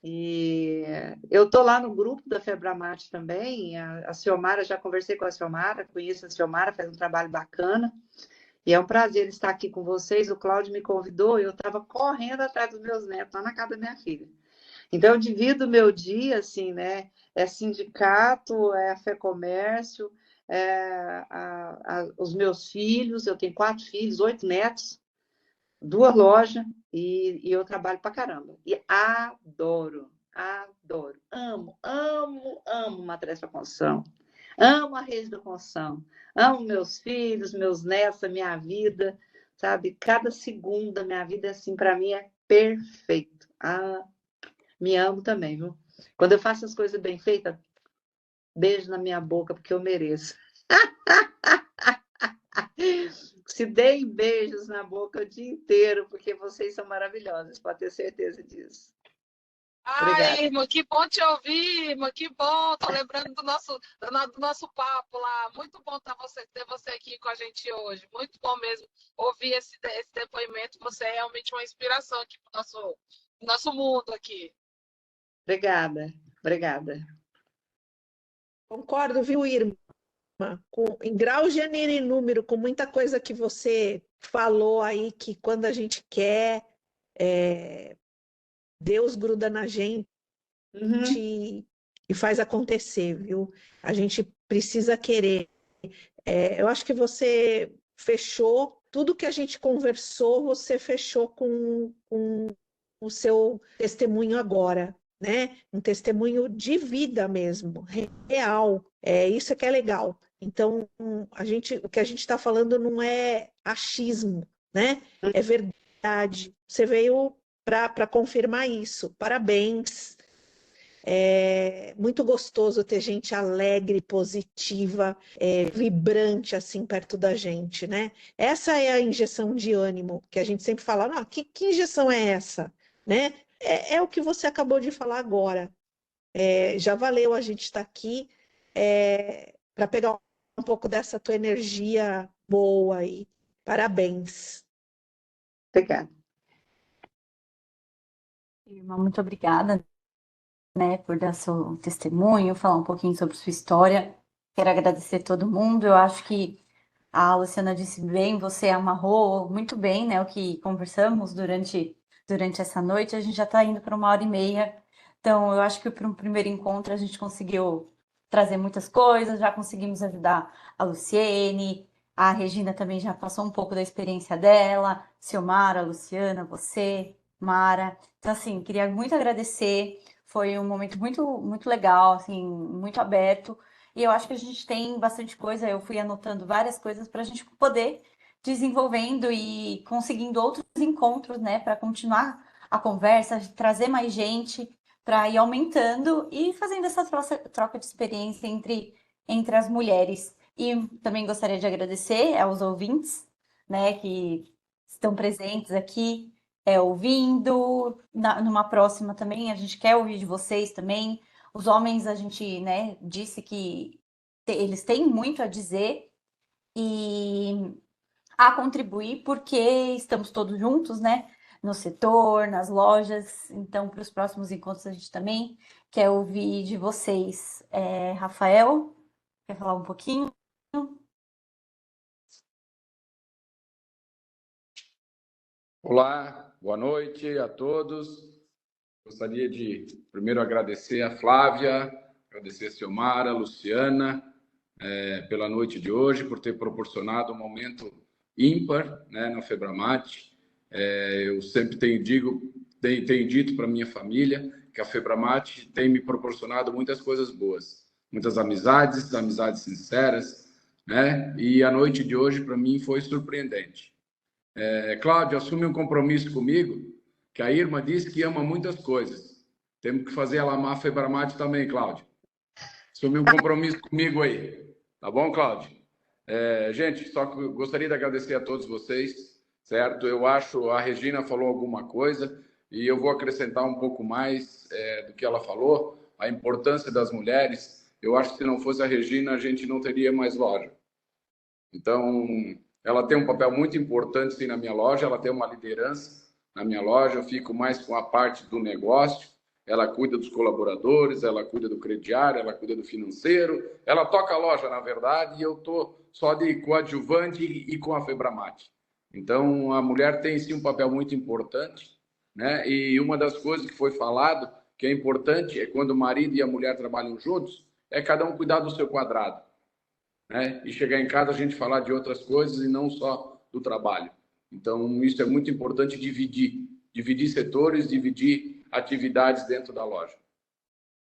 E eu estou lá no grupo da Febramate também. A Ciomara, já conversei com a Ciomara, conheço a Ciomara, faz um trabalho bacana. E é um prazer estar aqui com vocês. O Cláudio me convidou e eu estava correndo atrás dos meus netos, lá na casa da minha filha. Então, eu divido o meu dia, assim, né? É sindicato, é a FEComércio, os meus filhos, eu tenho 4 filhos, 8 netos, 2 lojas, e eu trabalho pra caramba. E adoro, amo materiais para construção, amo a rede da construção, amo meus filhos, meus netos, a minha vida, sabe? Cada segundo da minha vida, assim, para mim é perfeito. Me amo também, viu? Quando eu faço as coisas bem feitas, beijo na minha boca, porque eu mereço. Se deem beijos na boca o dia inteiro, porque vocês são maravilhosas, pode ter certeza disso. Obrigada. Irmã, que bom te ouvir, irmã, que bom. Tô lembrando do nosso papo lá. Muito bom ter você aqui com a gente hoje. Muito bom mesmo ouvir esse depoimento. Você é realmente uma inspiração aqui para o nosso mundo aqui. Obrigada. Concordo, viu, Irma? Em grau, gênero e número, com muita coisa que você falou aí, que quando a gente quer, Deus gruda na gente e faz acontecer, viu? A gente precisa querer. Eu acho que você fechou, tudo que a gente conversou, você fechou com o seu testemunho agora, né? Um testemunho de vida mesmo, real. Isso é que é legal. Então, o que a gente está falando não é achismo, né? É verdade. Você veio para confirmar isso. Parabéns. É muito gostoso ter gente alegre, positiva, vibrante assim perto da gente, né? Essa é a injeção de ânimo que a gente sempre fala. Não, que injeção é essa, né? É o que você acabou de falar agora. Já valeu a gente estar aqui para pegar um pouco dessa tua energia boa aí. Parabéns. Obrigada. Irmã, muito obrigada, né, por dar seu testemunho, falar um pouquinho sobre sua história. Quero agradecer todo mundo. Eu acho que a Luciana disse bem, você amarrou muito bem, né, o que conversamos durante essa noite. A gente já está indo para 1h30. Então, eu acho que para um primeiro encontro a gente conseguiu trazer muitas coisas, já conseguimos ajudar a Luciene, a Regina também já passou um pouco da experiência dela, Silmara, Luciana, você, Mara. Então, assim, queria muito agradecer. Foi um momento muito, muito legal, assim, muito aberto. E eu acho que a gente tem bastante coisa. Eu fui anotando várias coisas para a gente poder desenvolvendo e conseguindo outros encontros, né, para continuar a conversa, trazer mais gente, para ir aumentando e fazendo essa troca de experiência entre as mulheres. E também gostaria de agradecer aos ouvintes, né, que estão presentes aqui, ouvindo. Numa próxima também, a gente quer ouvir de vocês também. Os homens, a gente, né, disse que eles têm muito a dizer e a contribuir, porque estamos todos juntos, né, no setor, nas lojas. Então, para os próximos encontros, a gente também quer ouvir de vocês. Rafael, quer falar um pouquinho? Olá, boa noite a todos. Gostaria de primeiro agradecer a Flávia, agradecer a Silmara, a Luciana, pela noite de hoje, por ter proporcionado um momento ímpar, né, na Febramate. Eu sempre tenho dito para minha família que a Febramate tem me proporcionado muitas coisas boas, muitas amizades sinceras, né? E a noite de hoje para mim foi surpreendente. Cláudio, assume um compromisso comigo, que a Irma disse que ama muitas coisas. Temos que fazer ela amar a Febramate também, Cláudio. Assume um compromisso comigo aí. Tá bom, Cláudio? Gente, só que eu gostaria de agradecer a todos vocês, certo? Eu acho a Regina falou alguma coisa e eu vou acrescentar um pouco mais do que ela falou, a importância das mulheres. Eu acho que se não fosse a Regina, a gente não teria mais loja. Então, ela tem um papel muito importante sim, na minha loja, ela tem uma liderança na minha loja, eu fico mais com a parte do negócio, ela cuida dos colaboradores, ela cuida do crediário, ela cuida do financeiro, ela toca a loja, na verdade, e eu estou só de coadjuvante e com a Febramate. Então, a mulher tem sim um papel muito importante, né? E uma das coisas que foi falado, que é importante, é quando o marido e a mulher trabalham juntos, é cada um cuidar do seu quadrado, né? E chegar em casa a gente falar de outras coisas e não só do trabalho. Então, isso é muito importante, dividir setores, dividir atividades dentro da loja.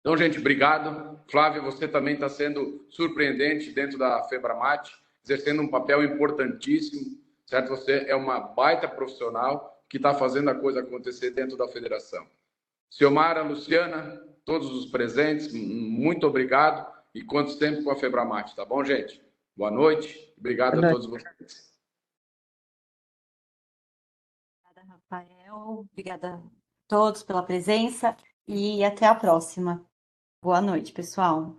Então, gente, obrigado. Flávia, você também está sendo surpreendente dentro da Febramate, exercendo um papel importantíssimo, certo? Você é uma baita profissional que está fazendo a coisa acontecer dentro da federação. Silmara, Luciana, todos os presentes, muito obrigado e conto sempre com a Febramate, tá bom, gente? Boa noite, obrigado a todos vocês. Obrigada, Rafael. Obrigada a todos pela presença e até a próxima. Boa noite, pessoal.